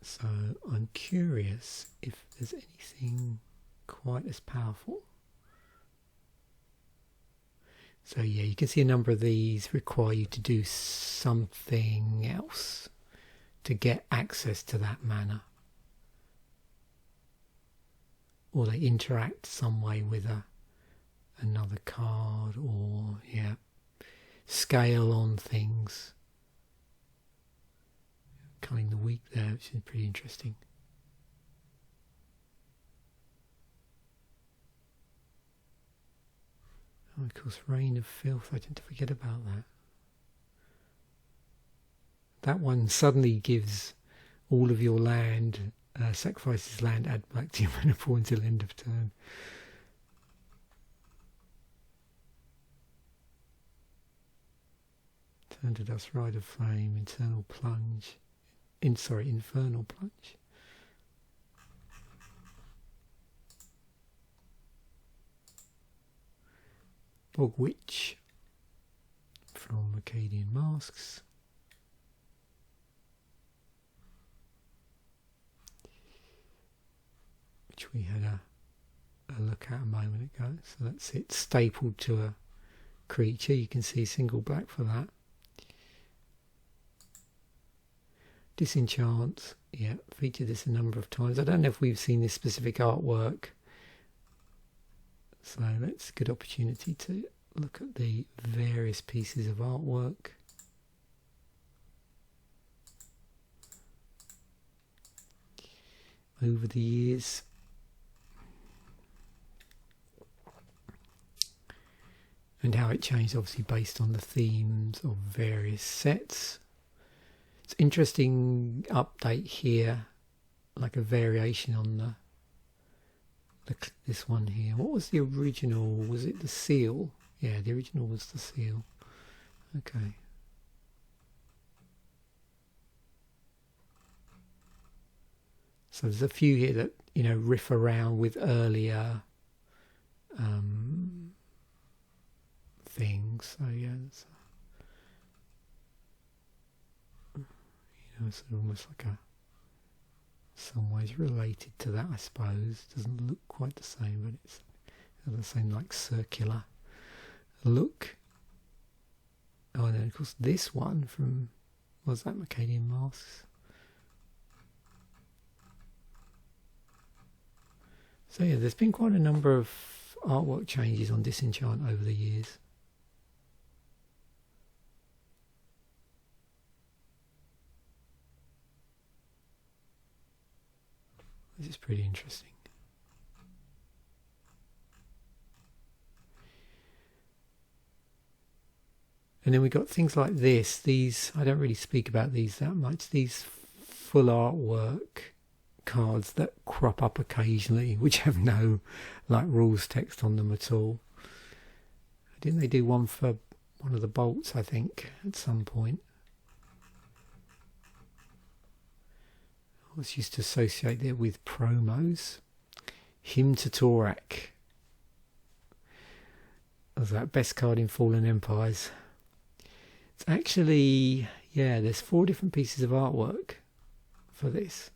So I'm curious if there's anything quite as powerful. So yeah, you can see a number of these require you to do something else to get access to that mana, or they interact some way with another card, or scale on things. Culling the Weak there, which is pretty interesting. Oh, of course, Reign of Filth. I tend to forget about that. That one suddenly gives all of your land, sacrifices land, add black to your mana pool until end of turn. Turn to Dust, Ride of Flame, Infernal Plunge. Infernal Plunge. Bog Witch from Acadian Masks. Which we had a look at a moment ago. So that's it, stapled to a creature. You can see single black for that. Disenchant, featured this a number of times. I don't know if we've seen this specific artwork, so that's a good opportunity to look at the various pieces of artwork. Over the years. And how it changed, obviously based on the themes of various sets. It's interesting update here, like a variation on this one here. What was the original? Was it the seal? Yeah, the original was the seal. Okay. So there's a few here that, riff around with earlier things. So yeah, it's almost like some ways related to that, I suppose. Doesn't look quite the same, but it's the same, like circular look. Oh, and then of course this one from, was that Acadian Masks? So yeah, there's been quite a number of artwork changes on Disenchant over the years. This is pretty interesting. And then we got things like this. These, I don't really speak about these that much. These full artwork cards that crop up occasionally, which have no rules text on them at all. Didn't they do one for one of the bolts, I think, at some point? I was used to associate it with promos. Hymn to Tourach. Was that best card in Fallen Empires? It's actually, there's 4 different pieces of artwork for this.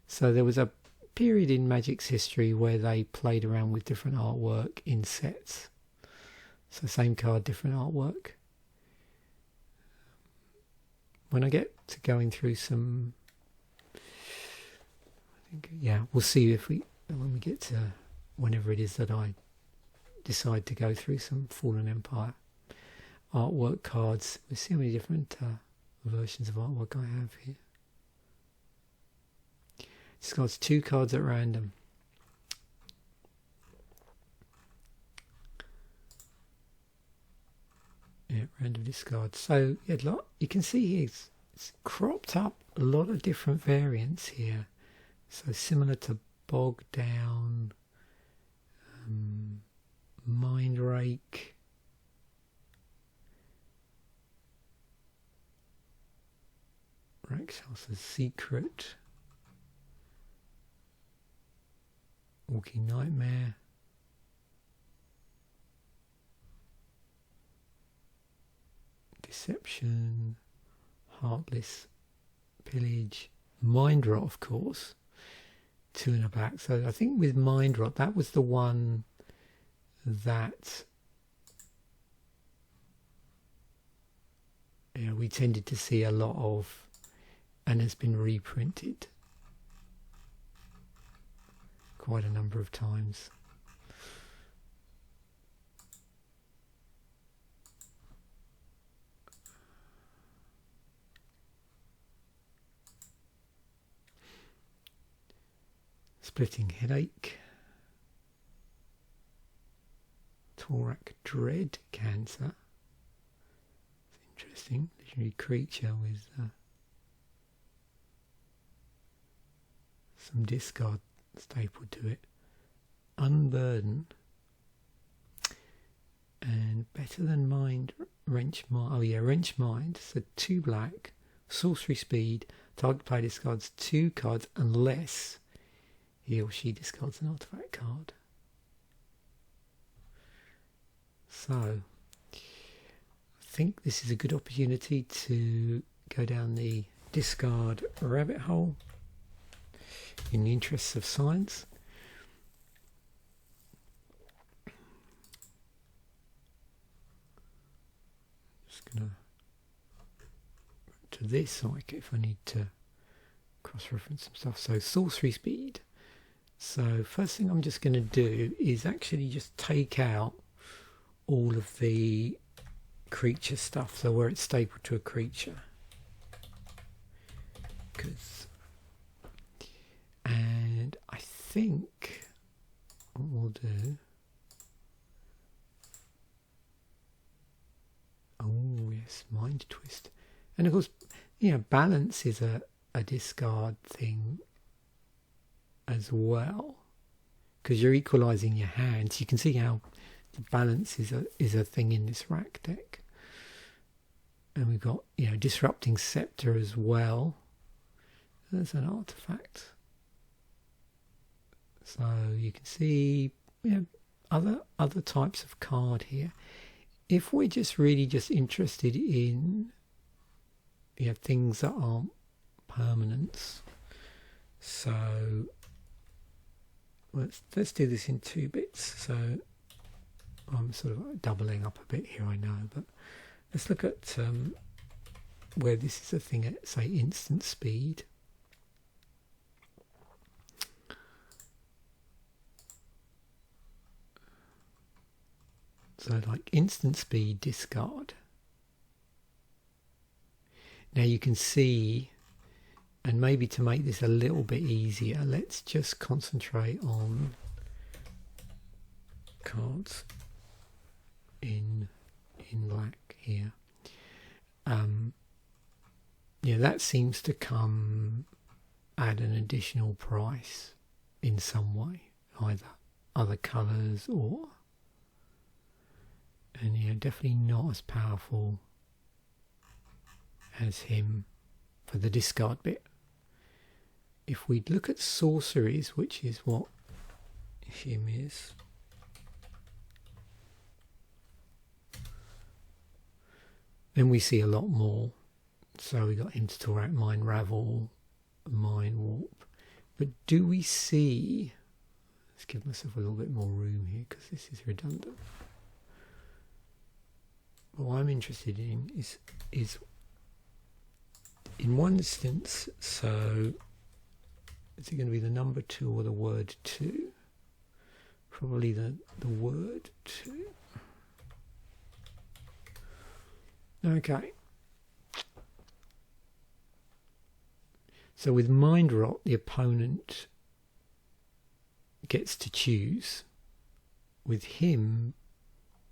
So there was a period in Magic's history where they played around with different artwork in sets. So same card, different artwork. When I get to going through some, we'll see when we get to whenever it is that I decide to go through some Fallen Empire artwork cards. We'll see how many different versions of artwork I have here. Discards 2 cards at random. Random discard. So you can see here it's cropped up a lot of different variants here. So similar to Bog Down, Mind Rake, Raxhouse's Secret, Walking Nightmare, Deception, Heartless Pillage, Mind Rot, of course, 2 in a black. So I think with Mind Rot, that was the one that we tended to see a lot of and has been reprinted quite a number of times. Splitting Headache, Tourach Dread Cancer. It's interesting. Legendary creature with some discard stapled to it. Unburden and Better Than Mind, Wrench Mind. Oh yeah, Wrench Mind. So 2 black, sorcery speed. Target player discards 2 cards unless he or she discards an artifact card. So I think this is a good opportunity to go down the discard rabbit hole in the interests of science. Just gonna to this like if I need to cross-reference some stuff. So sorcery speed. So first thing I'm just going to do is actually just take out all of the creature stuff, so where it's stapled to a creature. And I think what we'll do, oh yes, Mind Twist. And of course, you know, balance is a discard thing as well, because you're equalising your hands. You can see how the balance is a thing in this rack deck. And we've got, you know, Disrupting Scepter as well. There's an artifact. So you can see, you know, other types of card here. If we're just really just interested in, you know, things that aren't permanents, so let's do this in 2 bits. So I'm sort of doubling up a bit here, I know, but let's look at where this is a thing at, say, instant speed. So like instant speed discard. Now you can see, and maybe to make this a little bit easier, let's just concentrate on cards in black here. Yeah, that seems to come at an additional price in some way, either other colours or, and yeah, definitely not as powerful as him for the discard bit. If we look at sorceries, which is what him is, then we see a lot more. So we got him to Tourach, Mind Ravel, Mind Warp. But do we see, let's give myself a little bit more room here because this is redundant. What I'm interested in is in one instance, so is it going to be the number 2 or the word 2? Probably the word 2. Okay. So with Mind Rot, the opponent gets to choose. With him,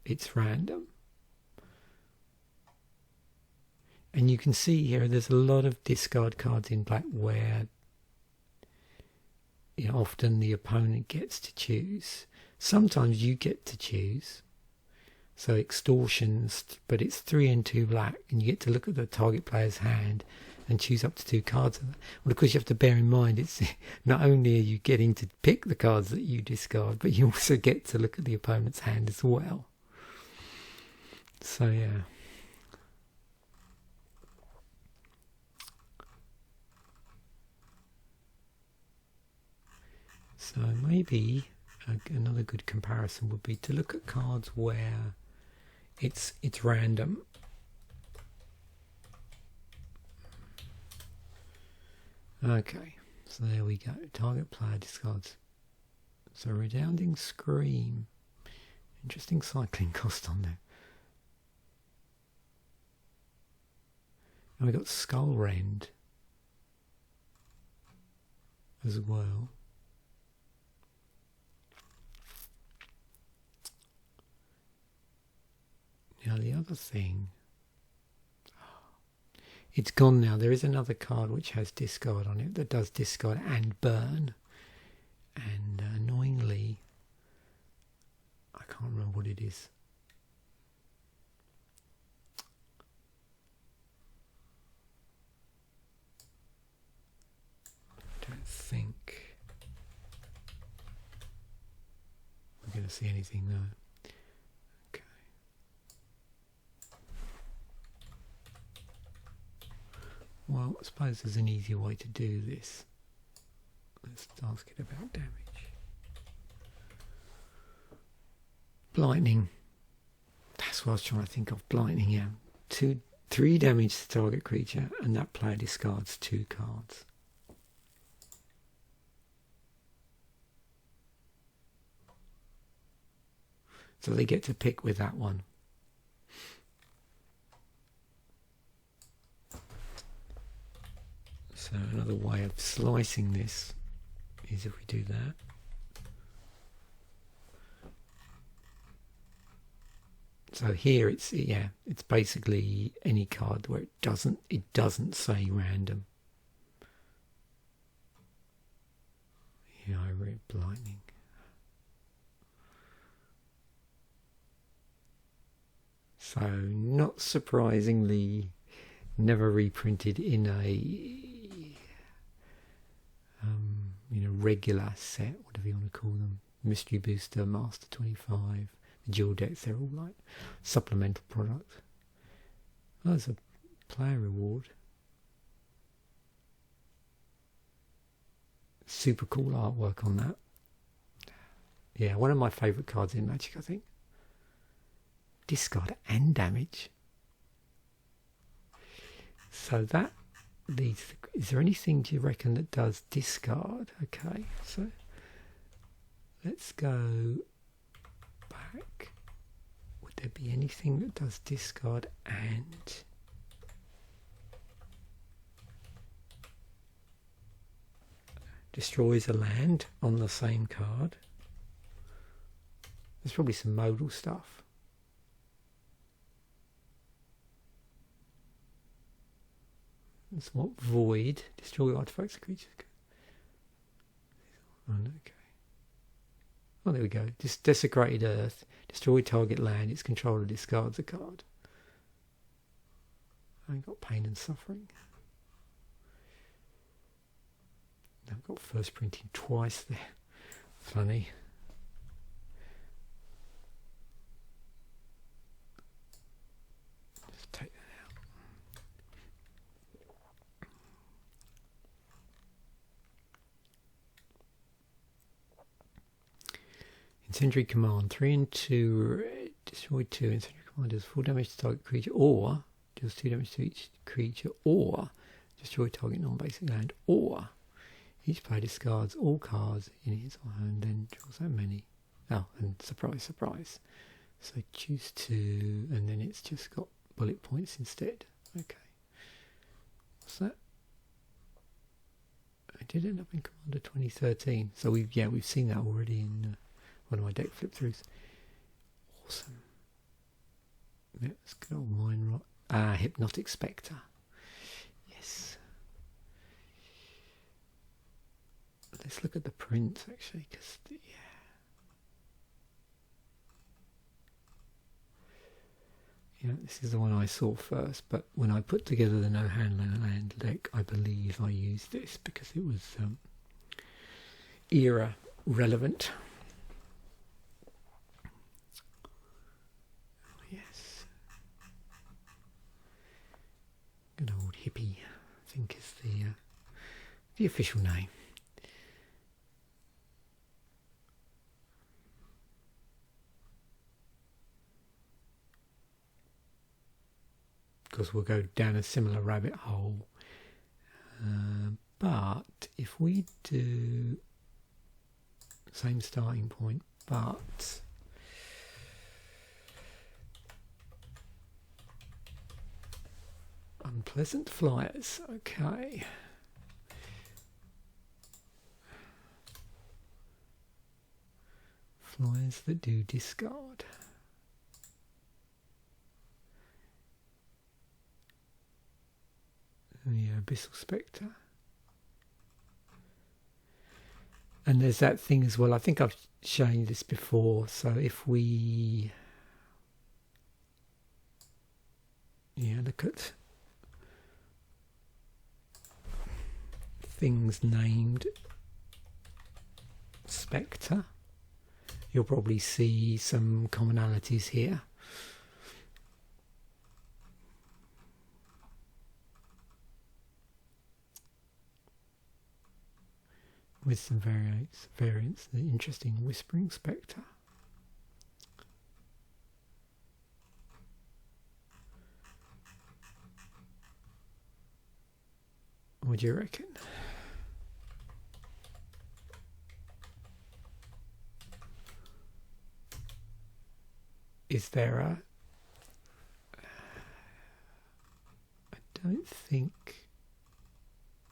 it's random. And you can see here there's a lot of discard cards in black where, you know, often the opponent gets to choose. Sometimes you get to choose. So extortions, but it's 3 and 2 black, and you get to look at the target player's hand and choose up to 2 cards. Well, of course, you have to bear in mind it's not only are you getting to pick the cards that you discard, but you also get to look at the opponent's hand as well. So yeah. So maybe another good comparison would be to look at cards where it's random. Okay, so there we go. Target player discards. So Resounding Scream. Interesting cycling cost on there. And we got Skull Rend as well. Now the other thing, it's gone now. There is another card which has discard on it that does discard and burn. And annoyingly, I can't remember what it is. I don't think we're going to see anything though. Okay. Well, I suppose there's an easier way to do this. Let's ask it about damage. Blightning. That's what I was trying to think of. Blightning, yeah. 3 damage to target creature, and that player discards 2 cards. So they get to pick with that one. So another way of slicing this is if we do that. So here it's basically any card where it doesn't say random. Yeah, I read Blightning. So not surprisingly, never reprinted in a regular set, whatever you want to call them. Mystery Booster, Master 25, the dual decks, they're all like supplemental product. Oh, there's a player reward. Super cool artwork on that. Yeah, one of my favourite cards in Magic, I think. Discard and damage. So that leads. Is there anything, do you reckon, that does discard? Okay, so let's go back. Would there be anything that does discard and destroys a land on the same card? There's probably some modal stuff. It's what? Void. Destroy artifacts and creatures. Oh, okay. Oh, there we go. Just desecrated earth. Destroy target land. Its controller discards a card. I ain't got pain and suffering. I've got first printing twice there. Funny. Just take that out. Incendiary Command, 3 and 2, destroy 2. Incendiary Command does 4 damage to target creature, or deals 2 damage to each creature, or destroy target non-basic land, or each player discards all cards in his or her hand, then draws that many. Oh, and surprise, surprise. So choose 2, and then it's just got bullet points instead. Okay. What's that? I did end up in Commander 2013. So we've seen that already in one of my deck flip throughs. Awesome. Let's go on mine right. Hypnotic Specter. Yes. Let's look at the prints actually, because this is the one I saw first. But when I put together the No Hand Land deck, I believe I used this because it was era relevant. Yes. Good old hippie, I think is the official name. Because we'll go down a similar rabbit hole. But if we do same starting point, but unpleasant flyers, okay. Flyers that do discard. Yeah, Abyssal Spectre. And there's that thing as well, I think I've shown you this before, so if we look at things named Spectre, you'll probably see some commonalities here. With some variants, the interesting Whispering Spectre. What do you reckon? Is there a... I don't think...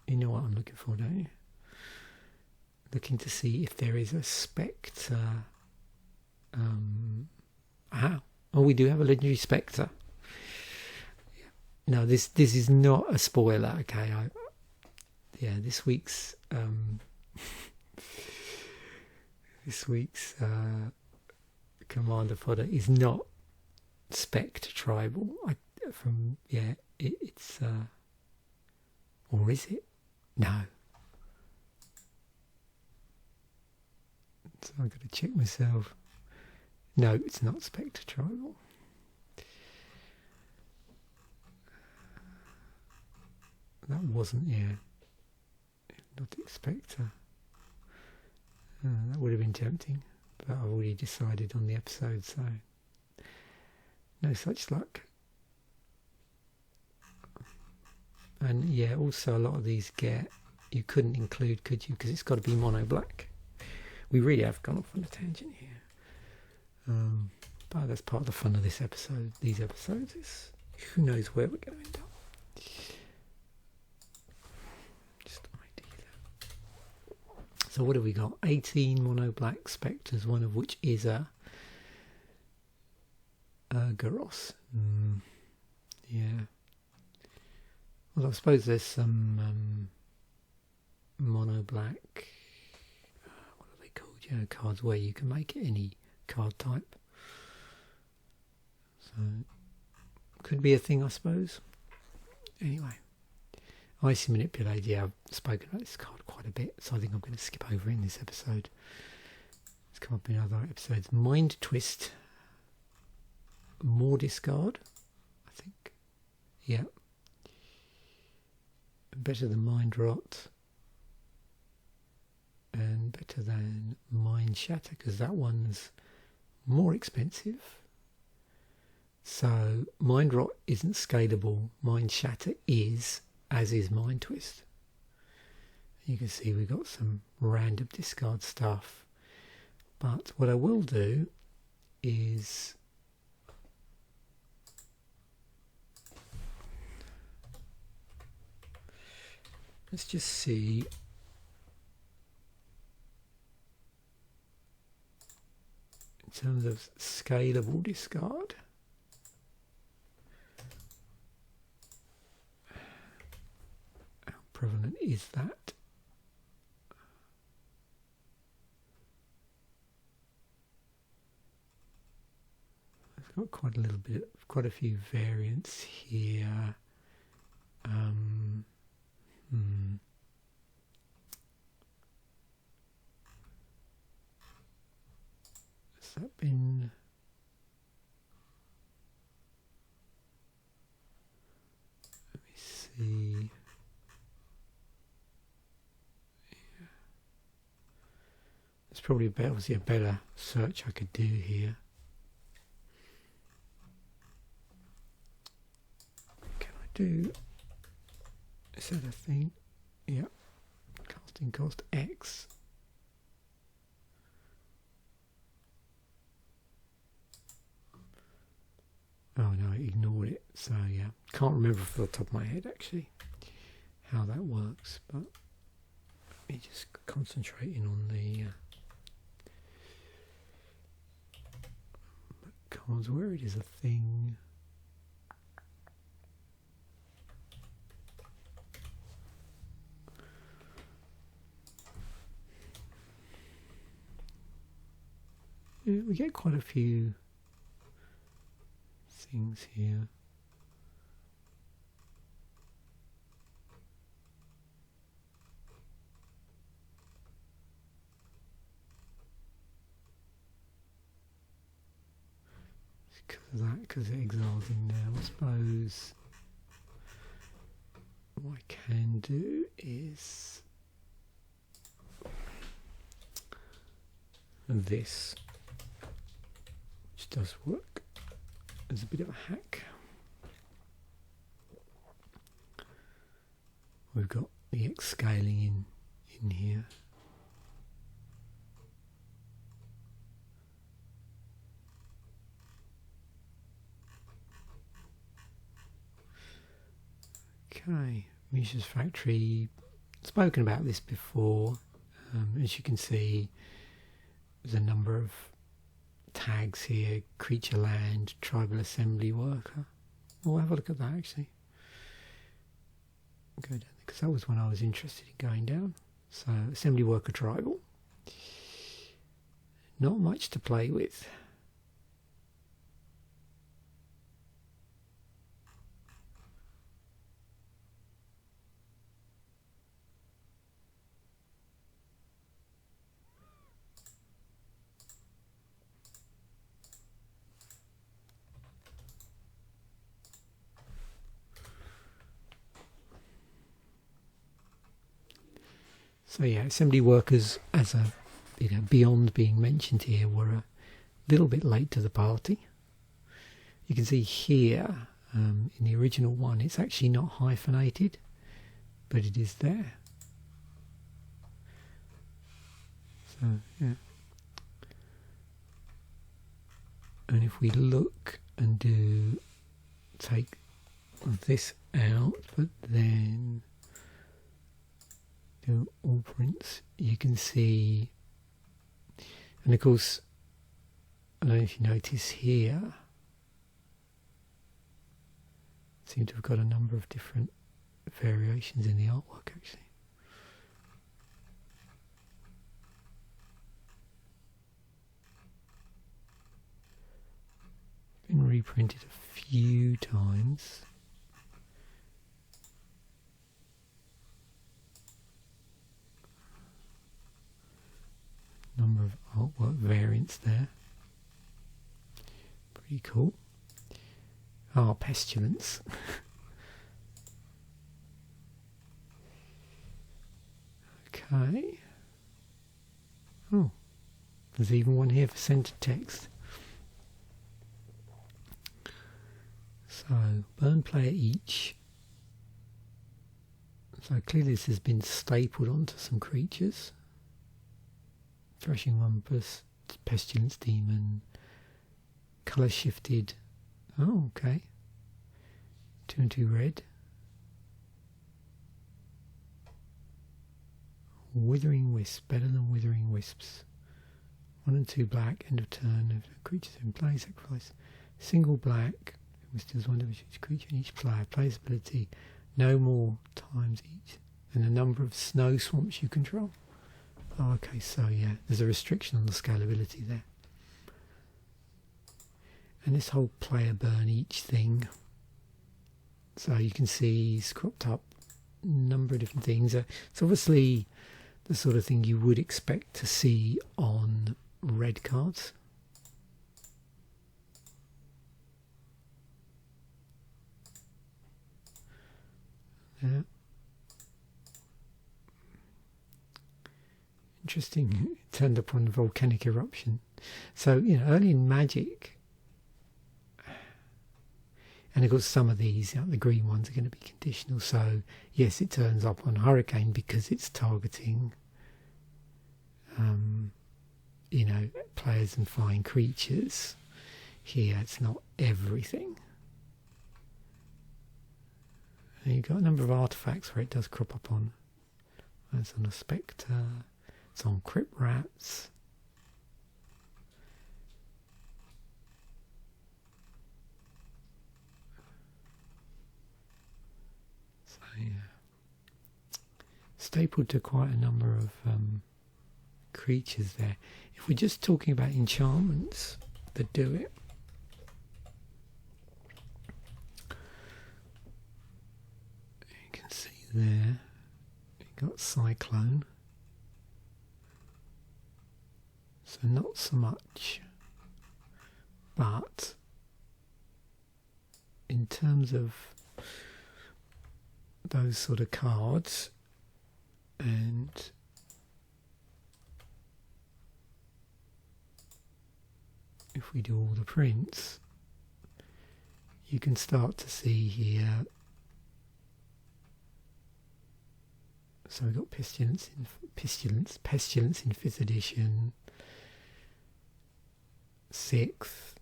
You know what I'm looking for, don't you? Looking to see if there is a Spectre. Oh, we do have a legendary Spectre. No, this is not a spoiler. Okay, this week's Commander fodder is not Spectre tribal. It's or is it? No. So I've got to check myself. No, it's not Spectre tribal. That wasn't, Hypnotic Specter. That would have been tempting, but I've already decided on the episode, so no such luck. And also a lot of these you couldn't include, could you? Because it's got to be mono black. We really have gone off on a tangent here. But that's part of the fun of this episode. These episodes is who knows where we're going to end up. Just ID that. So what have we got? 18 mono black spectres, one of which is a Garros. Well, I suppose there's some mono black. Cards where you can make it any card type. So, could be a thing, I suppose. Anyway, Icy Manipulator, I've spoken about this card quite a bit, so I think I'm going to skip over in this episode. It's come up in other episodes. Mind Twist. More discard, I think. Yeah. Better than Mind Rot. And better than Mind Shatter, because that one's more expensive. So Mind Rot isn't scalable, Mind Shatter is, as is Mind Twist. You can see we've got some random discard stuff. But what I will do is let's just see. In terms of scalable discard, how prevalent is that? I've got quite a few variants here. Has that been? Let me see. Yeah. There's probably obviously a better search I could do here. Can I do? Is that a thing? Yeah. Casting cost X. Oh no, I ignored it. So yeah, can't remember off the top of my head actually how that works, but let me just concentrating on the cards where it is a thing. Yeah, we get quite a few things here. Because of that, because it exiles in there. I suppose what I can do is this, which does work. There's a bit of a hack. We've got the X scaling in here. Okay, Mishra's Factory. Spoken about this before. As you can see, there's a number of tags here: creature, land, tribal assembly worker. Oh, have a look at that actually. Go down there, because that was one I was interested in going down. So, assembly worker, tribal. Not much to play with. So yeah, assembly workers, as a beyond being mentioned here, were a little bit late to the party. You can see here in the original one, it's actually not hyphenated, but it is there. So yeah, and if we look and take this out, but then do all prints, you can see, and of course, I don't know if you notice here, seem to have got a number of different variations in the artwork actually. Been reprinted a few times. Number of artwork variants there. Pretty cool. Ah, Pestilence. Okay. Oh, there's even one here for centered text. So, burn player each. So clearly this has been stapled onto some creatures. Threshing Rumpus, Pestilence Demon, colour shifted. Oh, okay. 2 and 2 red. Withering Wisp, better than Withering Wisps. 1 and 2 black, end of turn. If the creature's in play, sacrifice. Single black, which does 1 damage each creature in each player. Player's ability, no more times each than the number of snow swamps you control. Oh, okay, so yeah, there's a restriction on the scalability there. And this whole player burn each thing. So you can see he's cropped up a number of different things. It's obviously the sort of thing you would expect to see on red cards. Yeah. Interesting. It turned up on volcanic eruption. So, early in Magic, And of course some of these, the green ones, are going to be conditional. So yes, it turns up on Hurricane because it's targeting players and flying creatures. Here it's not everything. And you've got a number of artifacts where it does crop up on. It's on a Spectre, it's on Crypt Rats. So yeah, stapled to quite a number of creatures there. If we're just talking about enchantments that do it, you can see there you've got Cyclone, so not so much, but in terms of those sort of cards, and if we do all the prints, you can start to see here. So we've got Pestilence in 5th edition, 6th,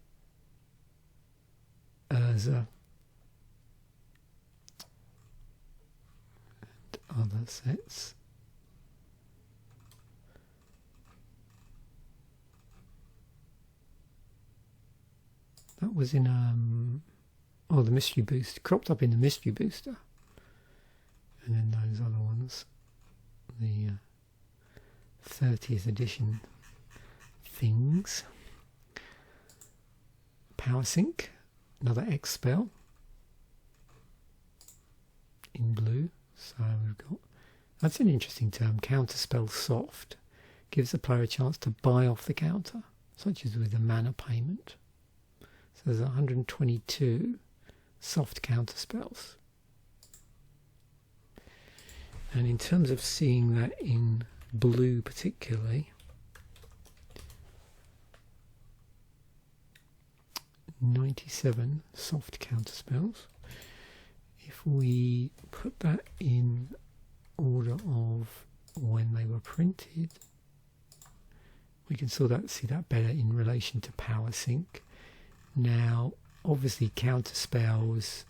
Urza, and other sets. That was in the Mystery Boost, cropped up in the Mystery Booster, and then those other ones, the 30th edition things. Power Sync, another X spell in blue. So we've got, that's an interesting term, Counterspell Soft, gives the player a chance to buy off the counter, such as with a mana payment. So there's 122 soft counter spells. And in terms of seeing that in blue particularly, 97 soft counter spells. If we put that in order of when they were printed, we can see that better in relation to Power Sync. Now, obviously, counter spells,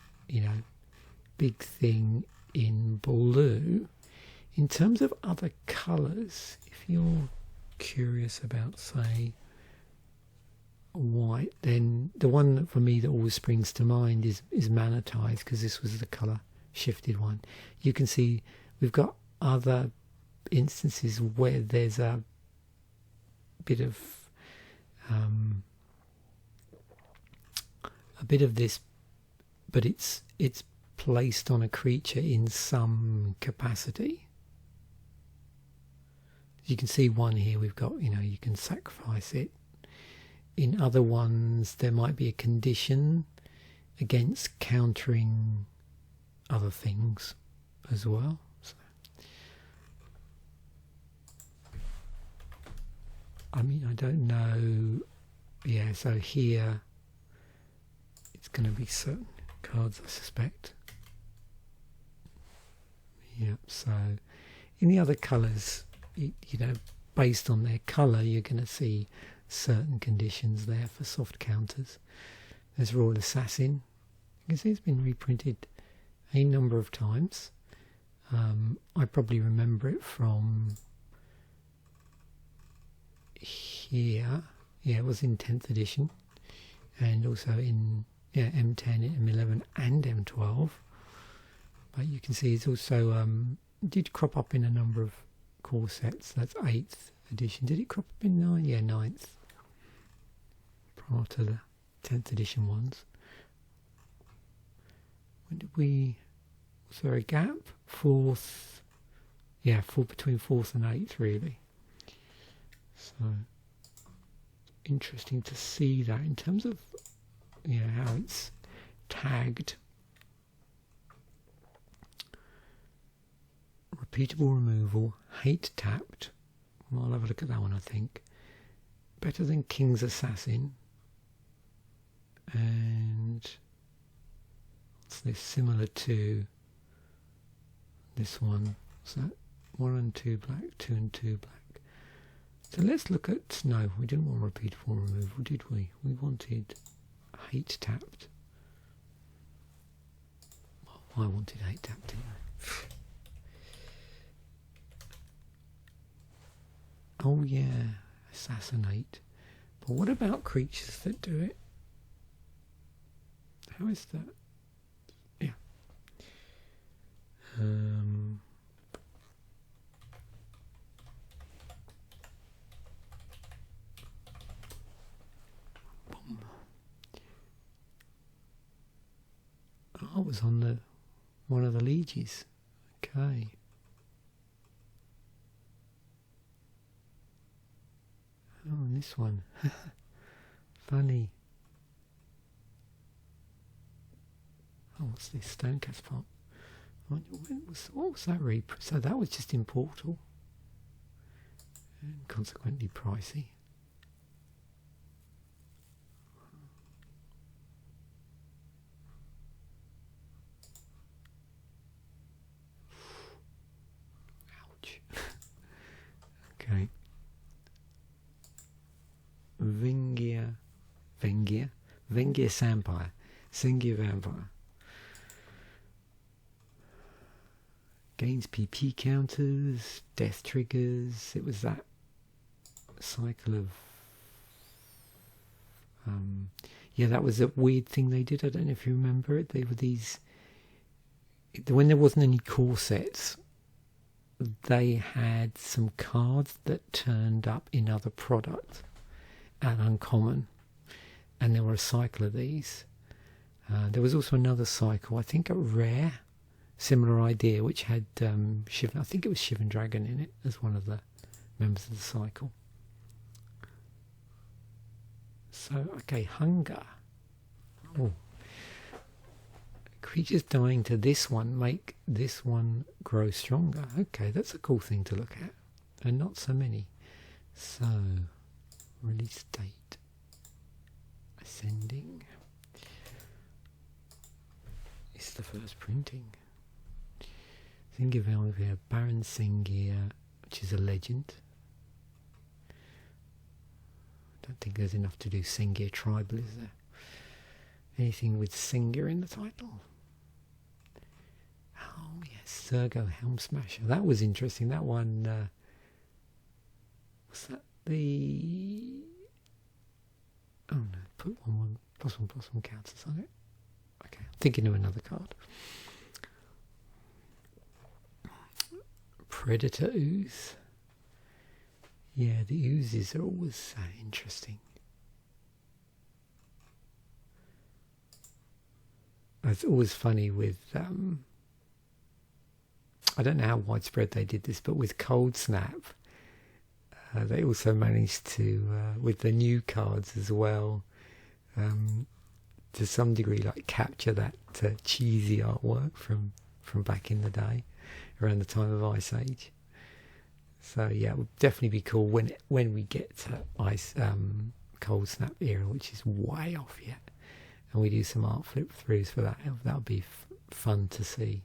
big thing in blue. In terms of other colours, if you're curious about, say, white, then the one that for me that always springs to mind is Manatized, because this was the colour shifted one. You can see we've got other instances where there's a bit of this, but it's placed on a creature in some capacity. You can see one here, we've got, you can sacrifice it. In other ones, there might be a condition against countering other things as well. So, I don't know. Yeah, so here it's going to be certain cards, I suspect. Yep, so in the other colours, based on their colour, you're going to see certain conditions there for soft counters. There's Royal Assassin. You can see it's been reprinted a number of times. I probably remember it from here. Yeah, it was in 10th edition, and also in M10, M11 and M12. But you can see it's also did crop up in a number of core sets. That's 8th edition. Did it crop up in 9? Yeah, 9th. Prior to the 10th edition ones. When did we... Was there a gap? 4th... Yeah, between 4th and 8th, really. So, interesting to see that in terms of how it's tagged. Repeatable removal, hate tapped. Well, I'll have a look at that one, I think. Better than King's Assassin. And What's this? Similar to this one. What's that? 1 and 2 black, 2 and 2 black. So let's look at... No, we didn't want repeat form removal, did we? We wanted hate tapped. Well, I wanted hate tapped, didn't I? Oh yeah, assassinate. But what about creatures that do it? How is that? Yeah. I was on the one of the lieges. Okay. Oh, and this one. Funny. Oh, what's this? Stonecast pot. What was that read? So that was just in Portal. And consequently pricey. Ouch. Okay. Sengir Vampire. Sengir Vampire. Gains PP counters, death triggers. It was that cycle of... yeah, that was a weird thing they did. I don't know if you remember it. They were these... When there wasn't any core sets, they had some cards that turned up in other products at uncommon. And there were a cycle of these. There was also another cycle, I think at rare, similar idea, which had Shivan, I think it was Shivan Dragon in it as one of the members of the cycle. So, okay, hunger. Oh. Creatures dying to this one make this one grow stronger. Okay, that's a cool thing to look at. And not so many. So, release date. Ascending. It's the first printing. Sengir Vampire, Baron Sengir, which is a legend. I don't think there's enough to do Sengir Tribal, is there? Anything with Sengir in the title? Oh yes, Sergo Helm Smasher. That was interesting. That one, was that the... Oh no, put one plus one counters on it. Okay, I'm thinking of another card. Predator Ooze. Yeah, the oozes are always interesting. It's always funny with, I don't know how widespread they did this, but with Cold Snap, they also managed to, with the new cards as well, to some degree, like capture that cheesy artwork from back in the day, around the time of Ice Age. So yeah, it would definitely be cool when we get to Cold Snap era, which is way off yet, and we do some art flip throughs for that. That would be fun to see.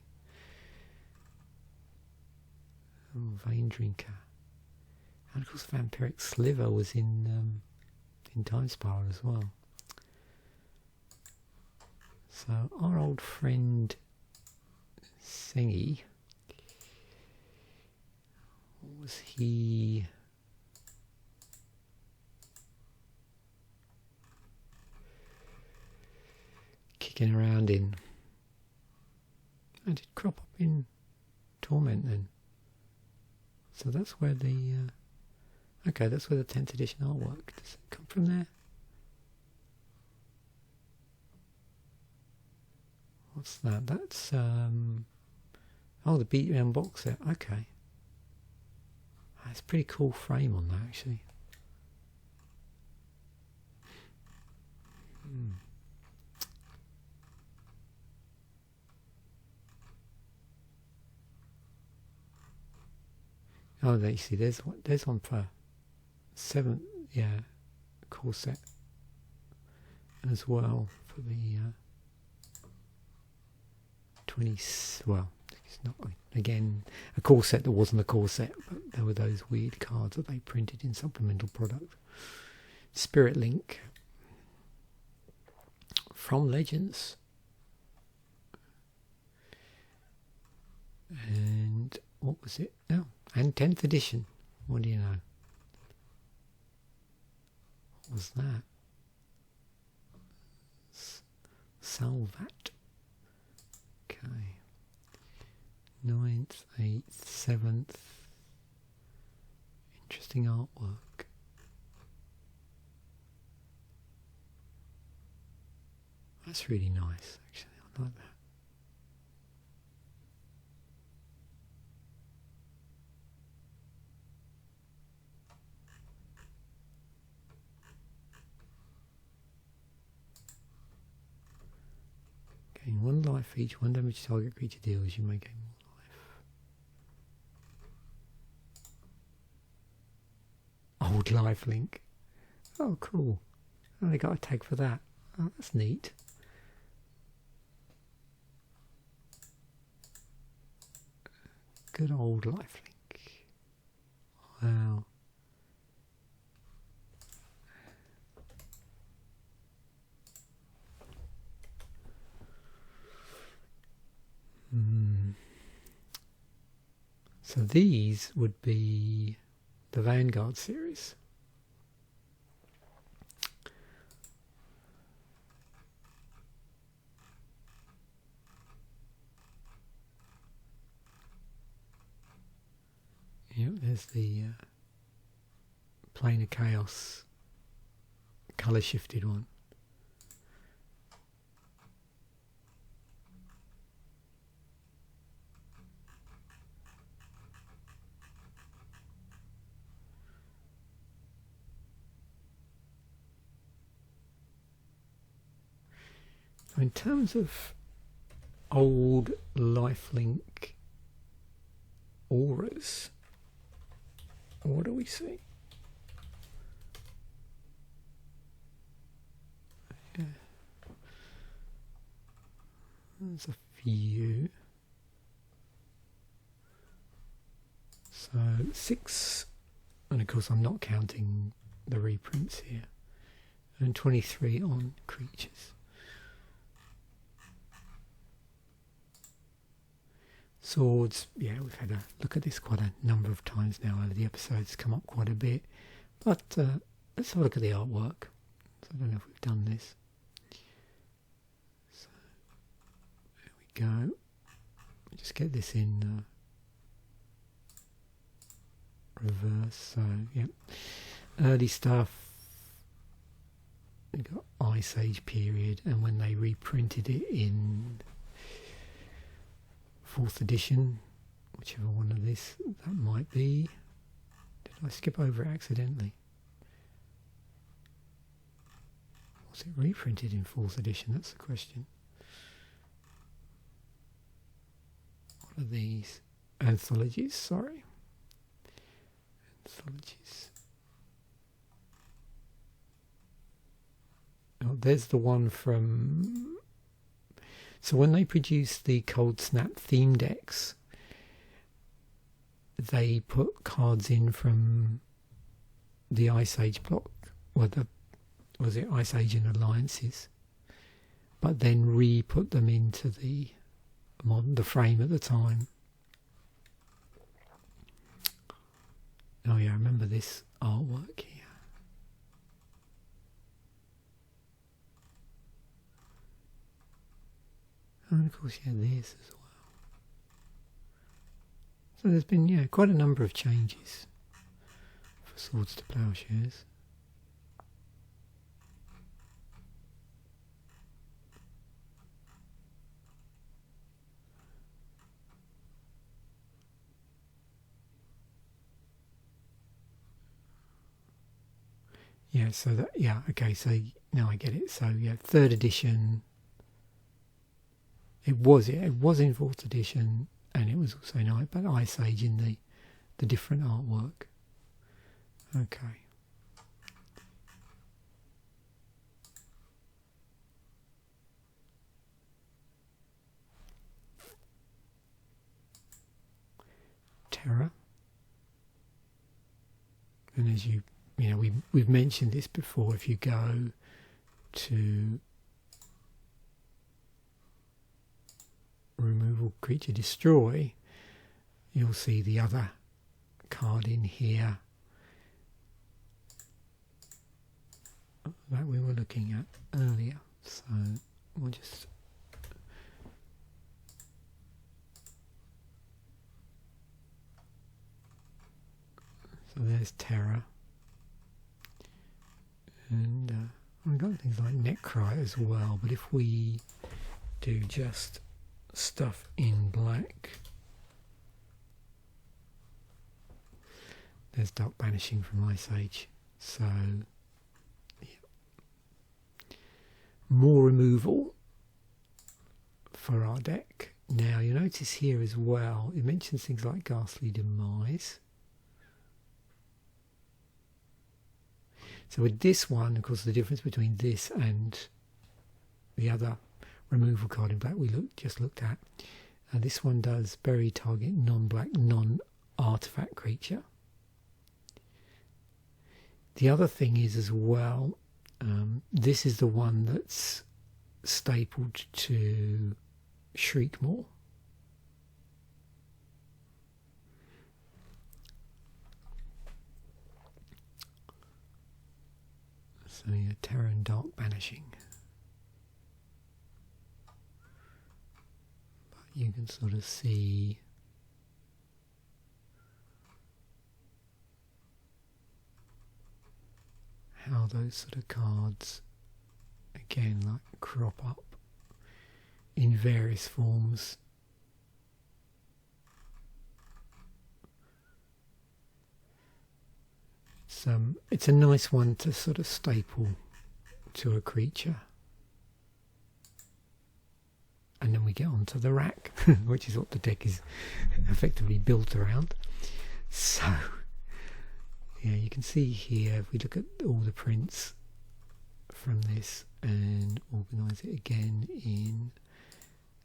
Oh, Vein Drinker. And of course, Vampiric Sliver was in Time Spiral as well. So our old friend Sengi, what was he? Kicking around in? And did crop up in Torment then. So that's where the okay, that's where the 10th edition artwork, does it come from there? What's that? That's oh, the Beat Down box set. Okay, that's a pretty cool frame on that actually. Oh, there you see. There's one for 7th, yeah, core set as well for the 20, well, it's not, again, a core set that wasn't a core set, but there were those weird cards that they printed in supplemental product. Spirit Link from Legends. And what was it? Oh, and 10th edition. What do you know? What was that? Salvat. Okay. 9th, 8th, 7th. Interesting artwork. That's really nice, actually. I like that. Gain 1 life for each 1 damage target creature deals. You may gain more life. Old life link. Oh, cool. Oh, they got a tag for that. Oh, that's neat. Good old life link. Wow. So these would be the Vanguard series. Yep, there's the Plane of Chaos colour shifted one. In terms of old lifelink auras, what do we see? Yeah. There's a few. So 6, and of course I'm not counting the reprints here, and 23 on creatures. Swords, yeah, we've had a look at this quite a number of times now over the episodes, come up quite a bit. But let's have a look at the artwork. So I don't know if we've done this. So there we go. Just get this in reverse. So, yeah. Early stuff. We've got Ice Age period, and when they reprinted it in 4th edition, whichever one of this that might be. Did I skip over it accidentally? Was it reprinted in 4th edition? That's the question. What are these? Anthologies, sorry. Anthologies. Oh, there's the one from... So when they produced the Cold Snap theme decks, they put cards in from the Ice Age block, or was it Ice Age and Alliances, but then re-put them into the frame at the time. Oh yeah, I remember this artwork here. And of course, yeah, this as well. So there's been, yeah, quite a number of changes for Swords to Plowshares. Yeah, so that, yeah, okay, so now I get it. So yeah, 3rd edition. It was in 4th edition, and it was also in but Ice Age in the different artwork. Okay. And as you know, we've mentioned this before. If you go to removal creature destroy, you'll see the other card in here that we were looking at earlier. So we'll just there's Terror, and we've got things like Necry as well, but if we do just stuff in black, there's Dark Banishing from Ice Age. So yeah. More removal for our deck. Now you notice here as well, it mentions things like Ghastly Demise. So with this one, of course, the difference between this and the other removal card in black we just looked at, this one does bury target non-black, non-artifact creature. The other thing is as well, this is the one that's stapled to Shriekmaw. So yeah, Terror and Dark Banishing. But you can sort of see how those sort of cards again like crop up in various forms. It's a nice one to sort of staple to a creature. And then we get onto the rack, which is what the deck is effectively built around. So yeah, you can see here, if we look at all the prints from this and organise it again in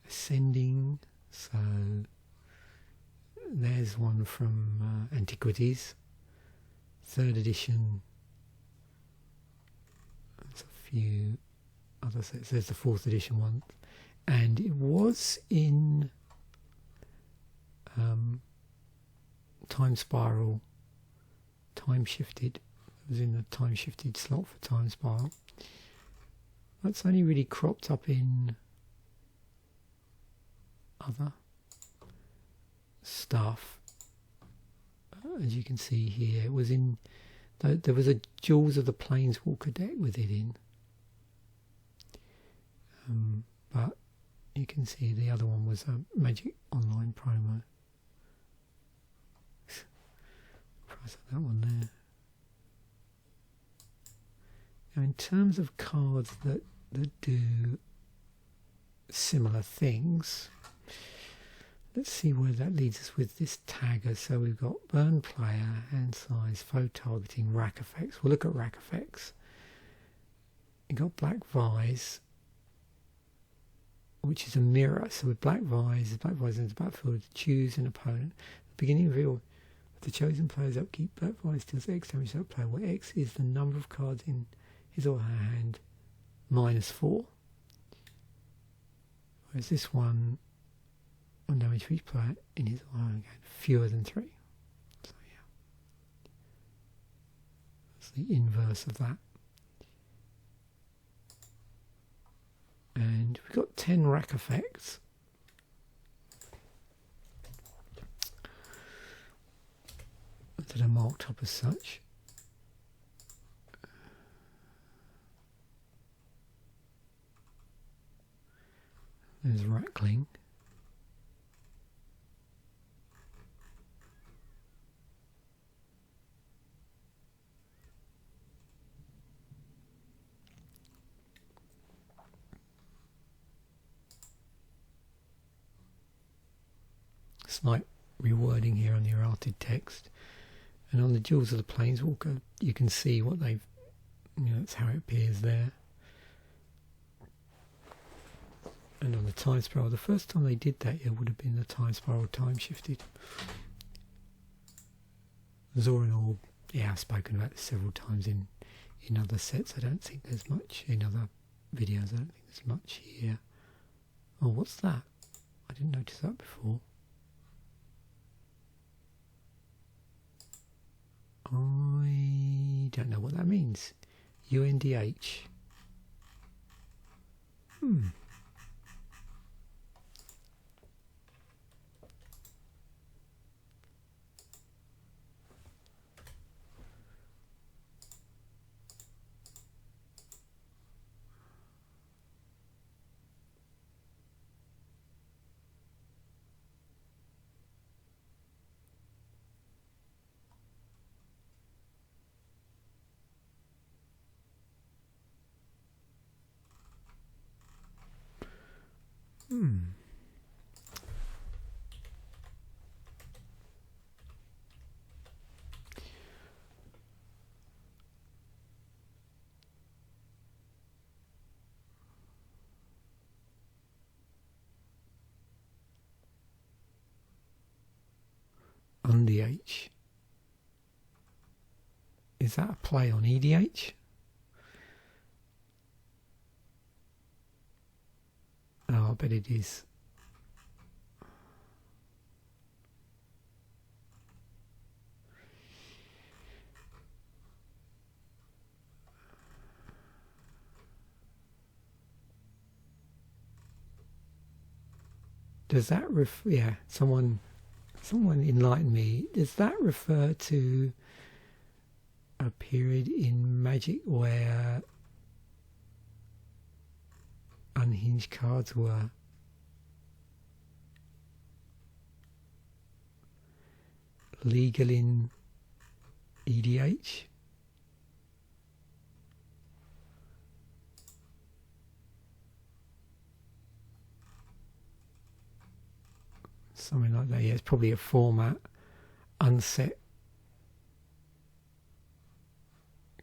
ascending. So there's one from Antiquities, 3rd edition. There's a few other sets. There's the 4th edition one, and it was in Time Spiral, Time Shifted. It was in the Time Shifted slot for Time Spiral. That's only really cropped up in other stuff. As you can see here, it was in. There was a Jewels of the Planeswalker deck with it in. But you can see the other one was a Magic Online promo. Price of that one there. Now, in terms of cards that do similar things, let's see where that leads us with this tagger. So we've got Burn Player, Hand Size, Foe Targeting, Rack Effects. We'll look at Rack Effects. You've got Black Vise, which is a mirror. So with Black Vise into the battlefield, choose an opponent. At the beginning of reveal, the chosen player's upkeep, Black Vise deals X damage to that player, where X is the number of cards in his or her hand -4. Whereas this one damage for each player in his or her hand, fewer than 3. So yeah, that's the inverse of that. And we've got 10 rack effects. That are marked up as such. There's Rackling. Slight rewording here on the errated text. And on the Jewels of the Planeswalker, you can see what they've, that's how it appears there. And on the Time Spiral, the first time they did that, it would have been the Time Spiral Time Shifted. Zuran Orb Yeah, I've spoken about this several times in other sets. I don't think there's much in other videos. I don't think there's much here. Oh, what's that? I didn't notice that before. I don't know what that means. UNDH. On the H. Is that a play on EDH? Oh, I bet it is. Does that yeah, someone enlighten me. Does that refer to a period in Magic where unhinged cards were legal in EDH? Something like that. Yeah, it's probably a format unset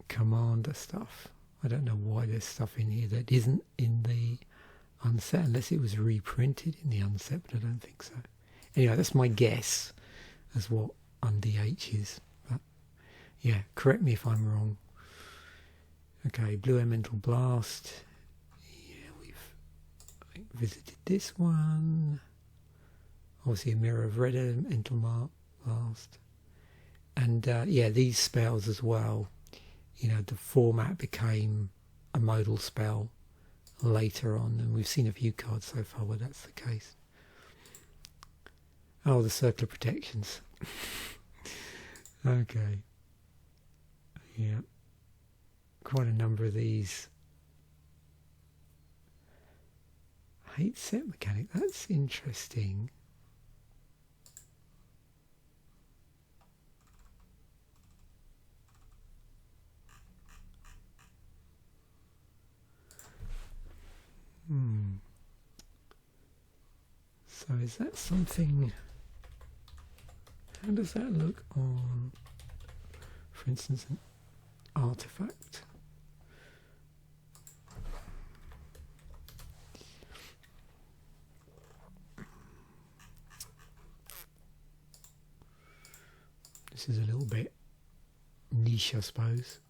commander stuff. I don't know why there's stuff in here that isn't in the unset, unless it was reprinted in the unset, but I don't think so. Anyway, that's my guess as what UNDH is. But yeah, correct me if I'm wrong. Okay, Blue Elemental Blast. Yeah, we've visited this one. Obviously a Mirror of Red Elemental Blast. And yeah, these spells as well. You know, the format became a modal spell later on, and we've seen a few cards so far where that's the case. Oh, the Circle of Protections. Okay. Yeah. Quite a number of these. Hate set mechanic, that's interesting. So is that something, how does that look on, for instance, an artifact? This is a little bit niche, I suppose.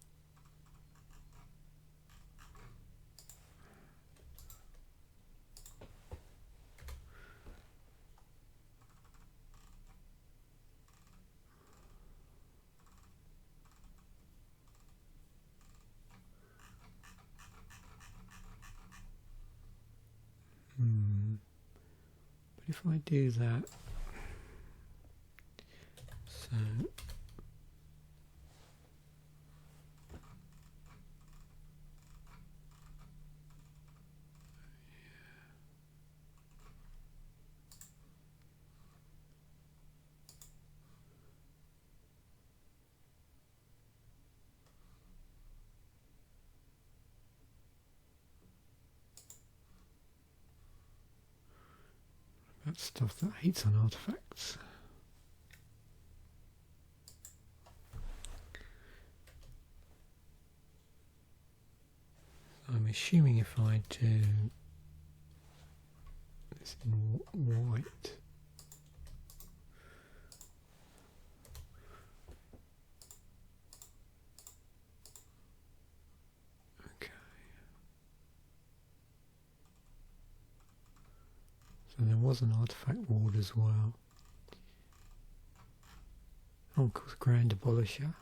But if I do that, so that's stuff that hates on artifacts. I'm assuming if I do this in white, So there was an artifact ward as well. Oh, of course, Grand Abolisher.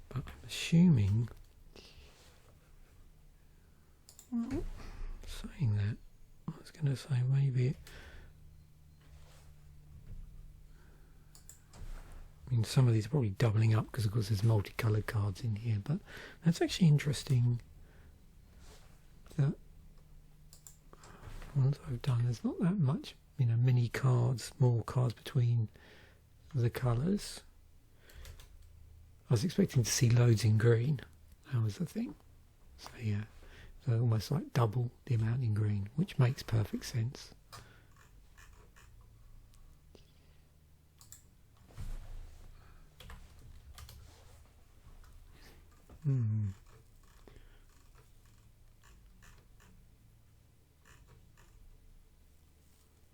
But I'm assuming, well, saying that, I was going to say maybe, I mean, some of these are probably doubling up because, of course, there's multicoloured cards in here, but that's actually interesting that ones I've done, there's not that much, you know, many cards, more cards between the colours. I was expecting to see loads in green, that was the thing. So yeah, so almost like double the amount in green, which makes perfect sense.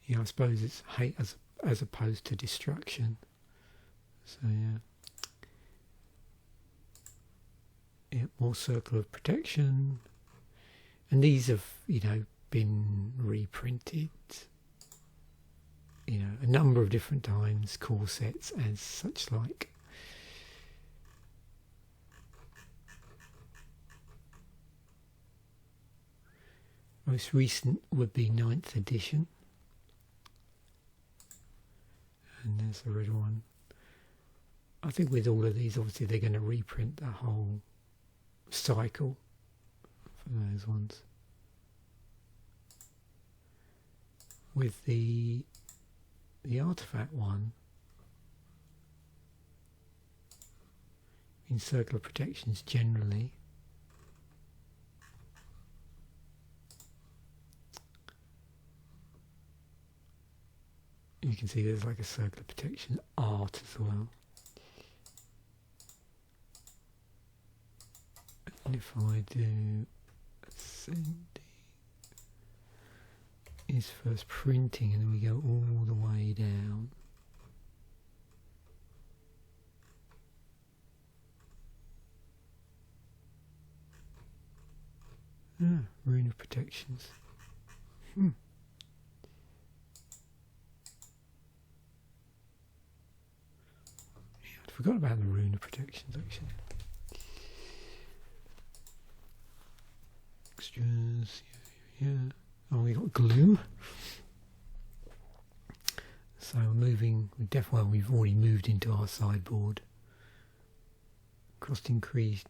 Yeah, I suppose it's hate as opposed to destruction. So yeah. Yeah, more Circle of Protection. And these have, you know, been reprinted, you know, a number of different times, core sets and such like. Most recent would be 9th edition. And there's the red one. I think with all of these, obviously they're going to reprint the whole cycle for those ones. With the artifact one, in Circle of Protections generally, you can see there's like a Circle of Protection art as well. And if I do ascending, is first printing, and then we go all the way down. Rune of Protections. Yeah, I forgot about the Rune of Protections actually. Extras, yeah. Oh, we got Gloom. So we're moving, we've already moved into our sideboard. Cost increaser,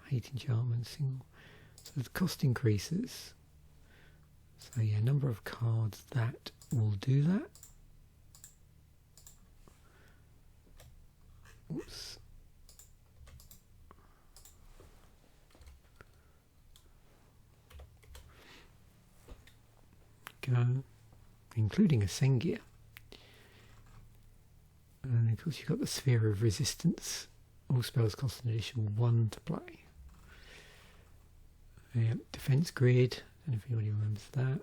hate enchantment, single. So the cost increases. So yeah, number of cards that will do that. Oops. Go, including a Sengir. And of course you've got the Sphere of Resistance. All spells cost an additional 1 to play. Yep, Defense Grid, I don't know if anybody remembers that.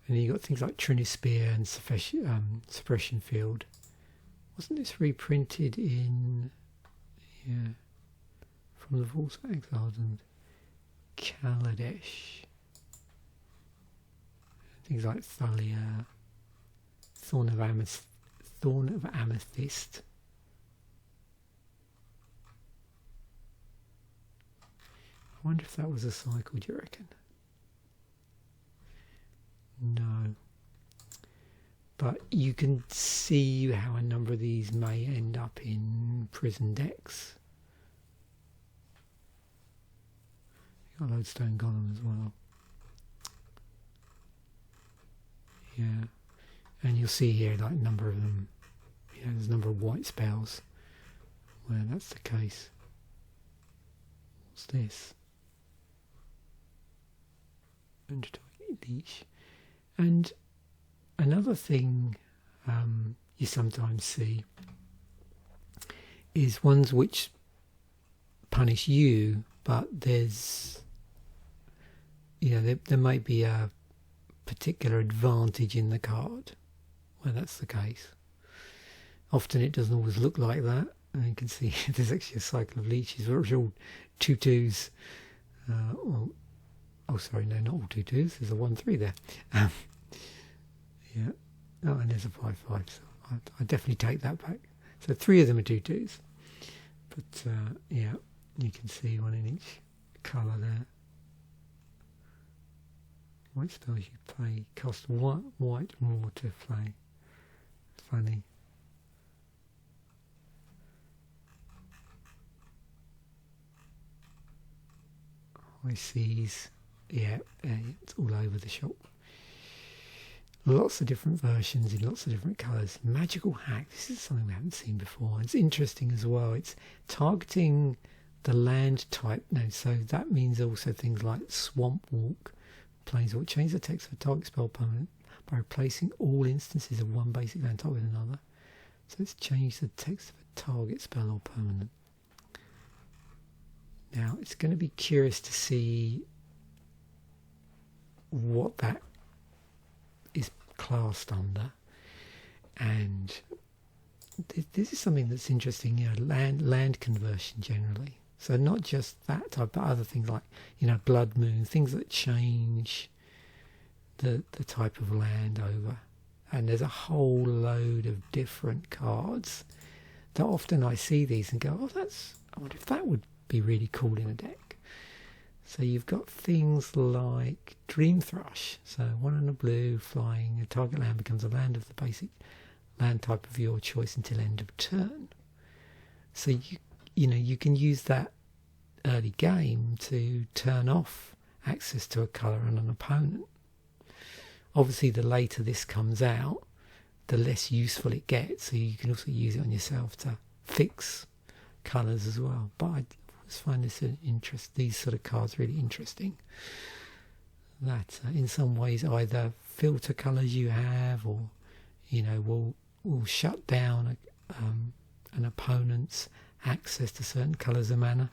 And then you've got things like Trinity Spear and Suppression Field. Wasn't this reprinted in, yeah, from the Vaults of Exiled and Kaladesh? Things like Thalia, Thorn of Amethyst. I wonder if that was a cycle, do you reckon? No. But you can see how a number of these may end up in prison decks. Got Lodestone Golem as well. Yeah. And you'll see here like a number of them. You know, there's a number of white spells where that's the case. What's this? Leash. And another thing you sometimes see is ones which punish you, but there's, you know, there might be a particular advantage in the card where that's the case. Often it doesn't always look like that. And you can see there's actually a cycle of leeches, which are all 2/2s. Oh, sorry, no, not all 2/2s. There's a 1/3 there. Yeah. Oh, and there's a 5/5. So I definitely take that back. So 3 of them are 2/2s. But yeah, you can see one in each colour there. White spells you play cost white more to play. Funny. High seas. Yeah, it's all over the shop. Lots of different versions in lots of different colours. Magical Hack. This is something we haven't seen before. It's interesting as well. It's targeting the land type now, so that means also things like Swamp Walk, Planeswalk. Change the text of a target spell permanent by replacing all instances of one basic land type with another. So let's change the text of a target spell or permanent. Now it's going to be curious to see what that is classed under, and this is something that's interesting. You know, land conversion generally. So not just that type, but other things like, you know, Blood Moon, things that change the type of land over. And there's a whole load of different cards that often I see these and go, oh, I wonder if that would be really cool in a deck. So you've got things like Dream Thrush. So 1 and a blue, flying, a target land becomes a land of the basic land type of your choice until end of turn. So you know, you can use that early game to turn off access to a colour on an opponent. Obviously, the later this comes out, the less useful it gets. So you can also use it on yourself to fix colours as well. But I always find this these sort of cards really interesting. That in some ways either filter colours you have, or you know, will shut down an opponent's access to certain colours of mana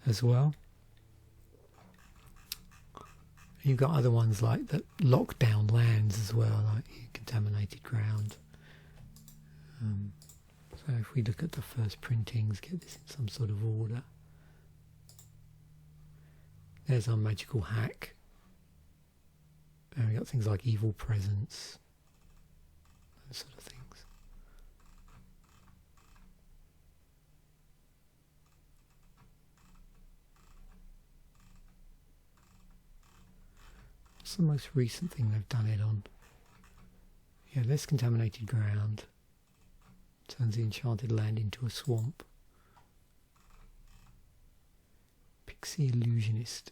as well. You've got other ones like that lock down lands as well, like Contaminated Ground. So if we look at the first printings, get this in some sort of order. There's our Magical Hack. And we've got things like Evil Presence, those sort of things. What's the most recent thing they've done it on? Yeah, there's Contaminated Ground. Turns the enchanted land into a swamp. Pixie Illusionist.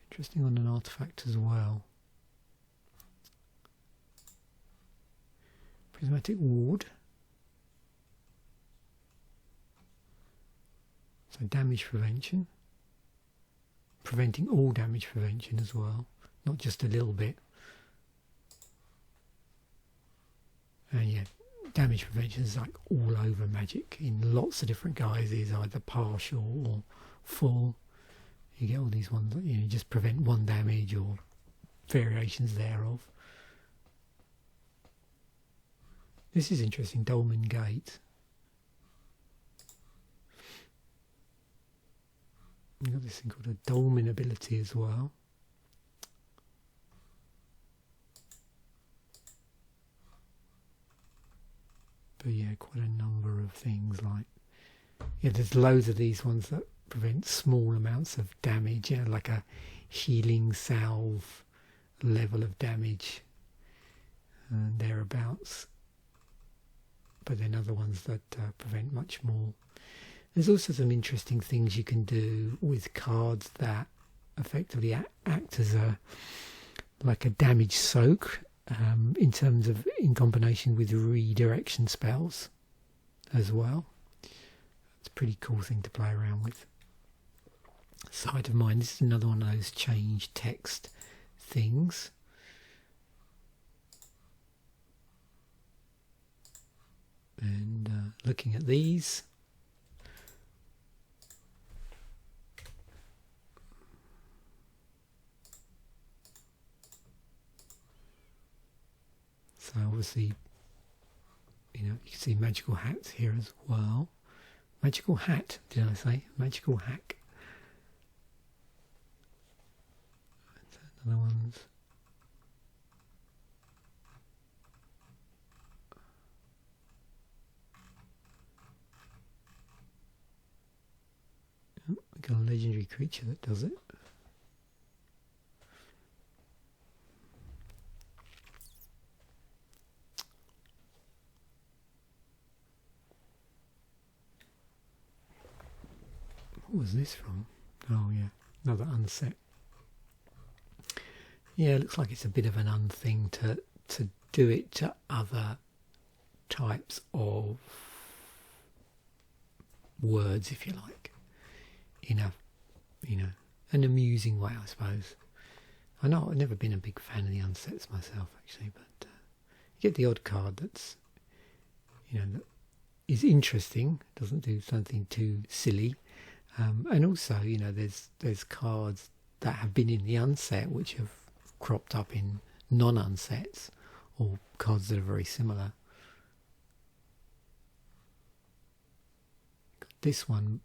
Interesting on an artifact as well. Prismatic Ward. So damage prevention. Preventing all damage prevention as well, not just a little bit. And yeah, damage prevention is like all over Magic in lots of different guises, either partial or full. You get all these ones that, you know, just prevent 1 damage or variations thereof. This is interesting, Dolmen Gate. You've got this thing called a Dolmen ability as well. But yeah, quite a number of things like, yeah, there's loads of these ones that prevent small amounts of damage, yeah, like a healing salve level of damage and thereabouts. But then other ones that prevent much more. There's also some interesting things you can do with cards that effectively act as like a damage soak, in terms of in combination with redirection spells as well. It's a pretty cool thing to play around with. Sleight of Mind. This is another one of those change text things. And looking at these. So obviously, you know, you can see magical hats here as well. Magical hat, did I say? Magical hack. Another one's. Oh, we've got a legendary creature that does it. What was this from? Oh yeah, another unset. Yeah, it looks like it's a bit of an unthing to do it to other types of words, if you like, in a, you know, an amusing way, I suppose. I know I've never been a big fan of the unsets myself, actually, but you get the odd card that's, you know, that is interesting, doesn't do something too silly. And also, you know, there's cards that have been in the unset which have cropped up in non-unsets, or cards that are very similar. Got this one,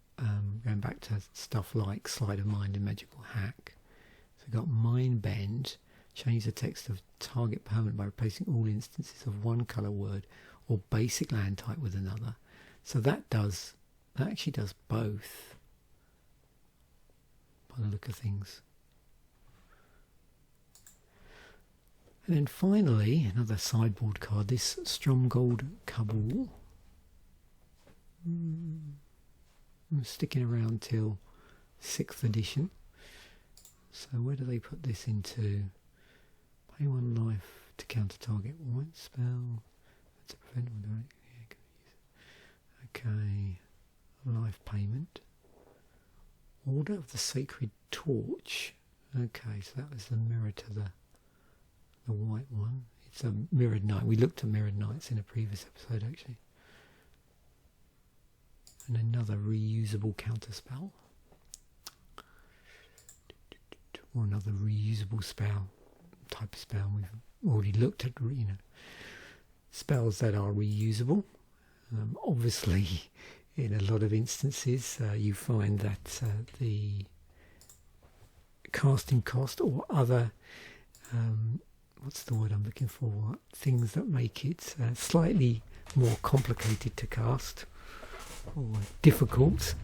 going back to stuff like Sleight of Mind and Magical Hack. So we've got Mind Bend, change the text of target permanent by replacing all instances of one colour word or basic land type with another. So that actually does both, by the look of things. And then finally, another sideboard card, this Stromgald Cabal. I'm sticking around till 6th edition. So where do they put this into? Pay 1 life to counter target white spell. To prevent one. Okay. Life payment. Order of the Sacred Torch. Okay, so that was the mirror to the white one. It's a mirrored knight. We looked at mirrored knights in a previous episode, actually. And another reusable counter spell. Or another reusable spell, type of spell. We've already looked at, you know, spells that are reusable. Obviously, in a lot of instances, you find that the casting cost or other what's the word I'm looking for? Things that make it slightly more complicated to cast, or difficult,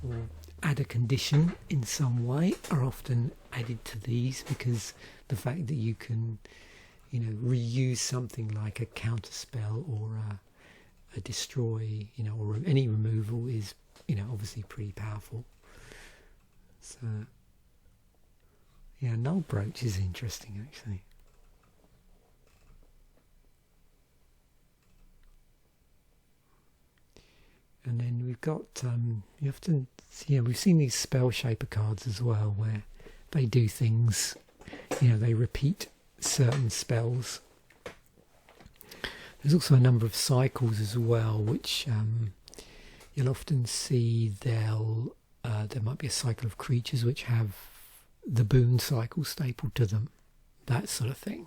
or add a condition in some way, are often added to these, because the fact that you can, you know, reuse something like a counter spell or a destroy, you know, or any removal is, you know, obviously pretty powerful. So yeah, Null Brooch is interesting, actually. And then we've got, you have to, yeah, we've seen these Spell Shaper cards as well, where they do things, you know, they repeat certain spells. There's also a number of cycles as well, which you'll often see there might be a cycle of creatures which have the boon cycle stapled to them, that sort of thing.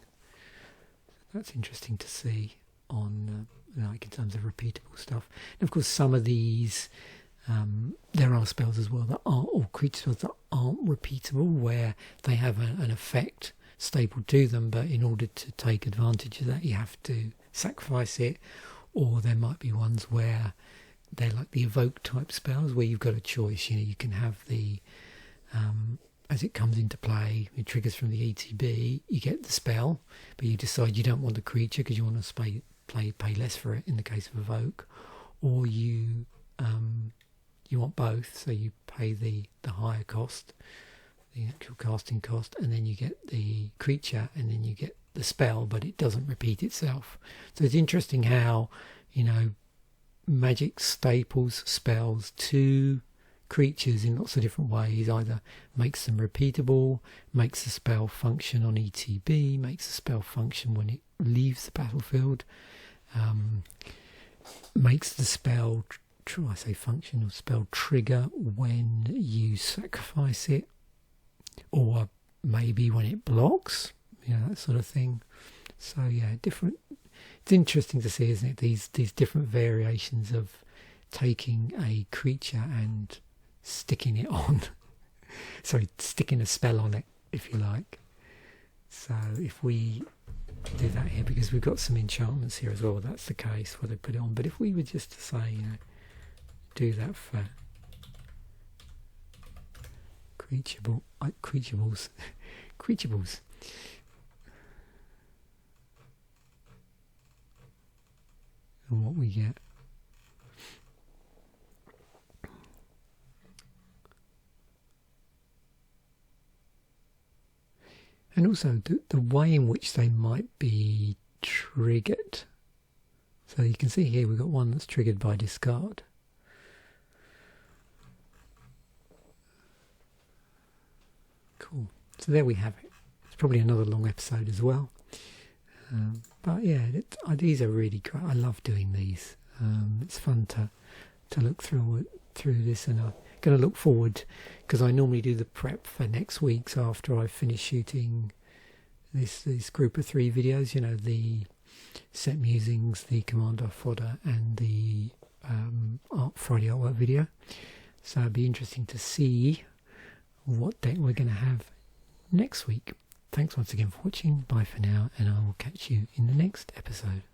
That's interesting to see on like in terms of repeatable stuff. And of course, some of these there are spells as well that aren't, or creature spells that aren't repeatable, where they have an effect stapled to them, but in order to take advantage of that, you have to sacrifice it. Or there might be ones where they're like the evoke type spells, where you've got a choice. You know, you can have the as it comes into play, it triggers from the ETB, you get the spell, but you decide you don't want the creature because you want to pay less for it in the case of evoke, or you want both, so you pay the higher cost, the actual casting cost, and then you get the creature, and then you get the spell, but it doesn't repeat itself. So it's interesting how, you know, Magic staples spells to creatures in lots of different ways. Either makes them repeatable, makes the spell function on ETB, makes the spell function when it leaves the battlefield, makes the spell function or spell trigger when you sacrifice it, or maybe when it blocks, you know, that sort of thing. So yeah, different. It's interesting to see, isn't it? These different variations of taking a creature and sticking it on. Sorry, sticking a spell on it, if you like. So if we do that here, because we've got some enchantments here as well, that's the case where they put it on. But if we were just to say, do that for creaturables, and what we get. And also the way in which they might be triggered. So you can see here we've got one that's triggered by discard. Cool. So there we have it. It's probably another long episode as well. But yeah, these are really great. I love doing these. It's fun to look through this, and I'm going to look forward, because I normally do the prep for next week's after I finish shooting this group of 3 videos. The set musings, the Commander fodder, and the Friday artwork video. So it'll be interesting to see what deck we're going to have next week. Thanks once again for watching. Bye for now, and I will catch you in the next episode.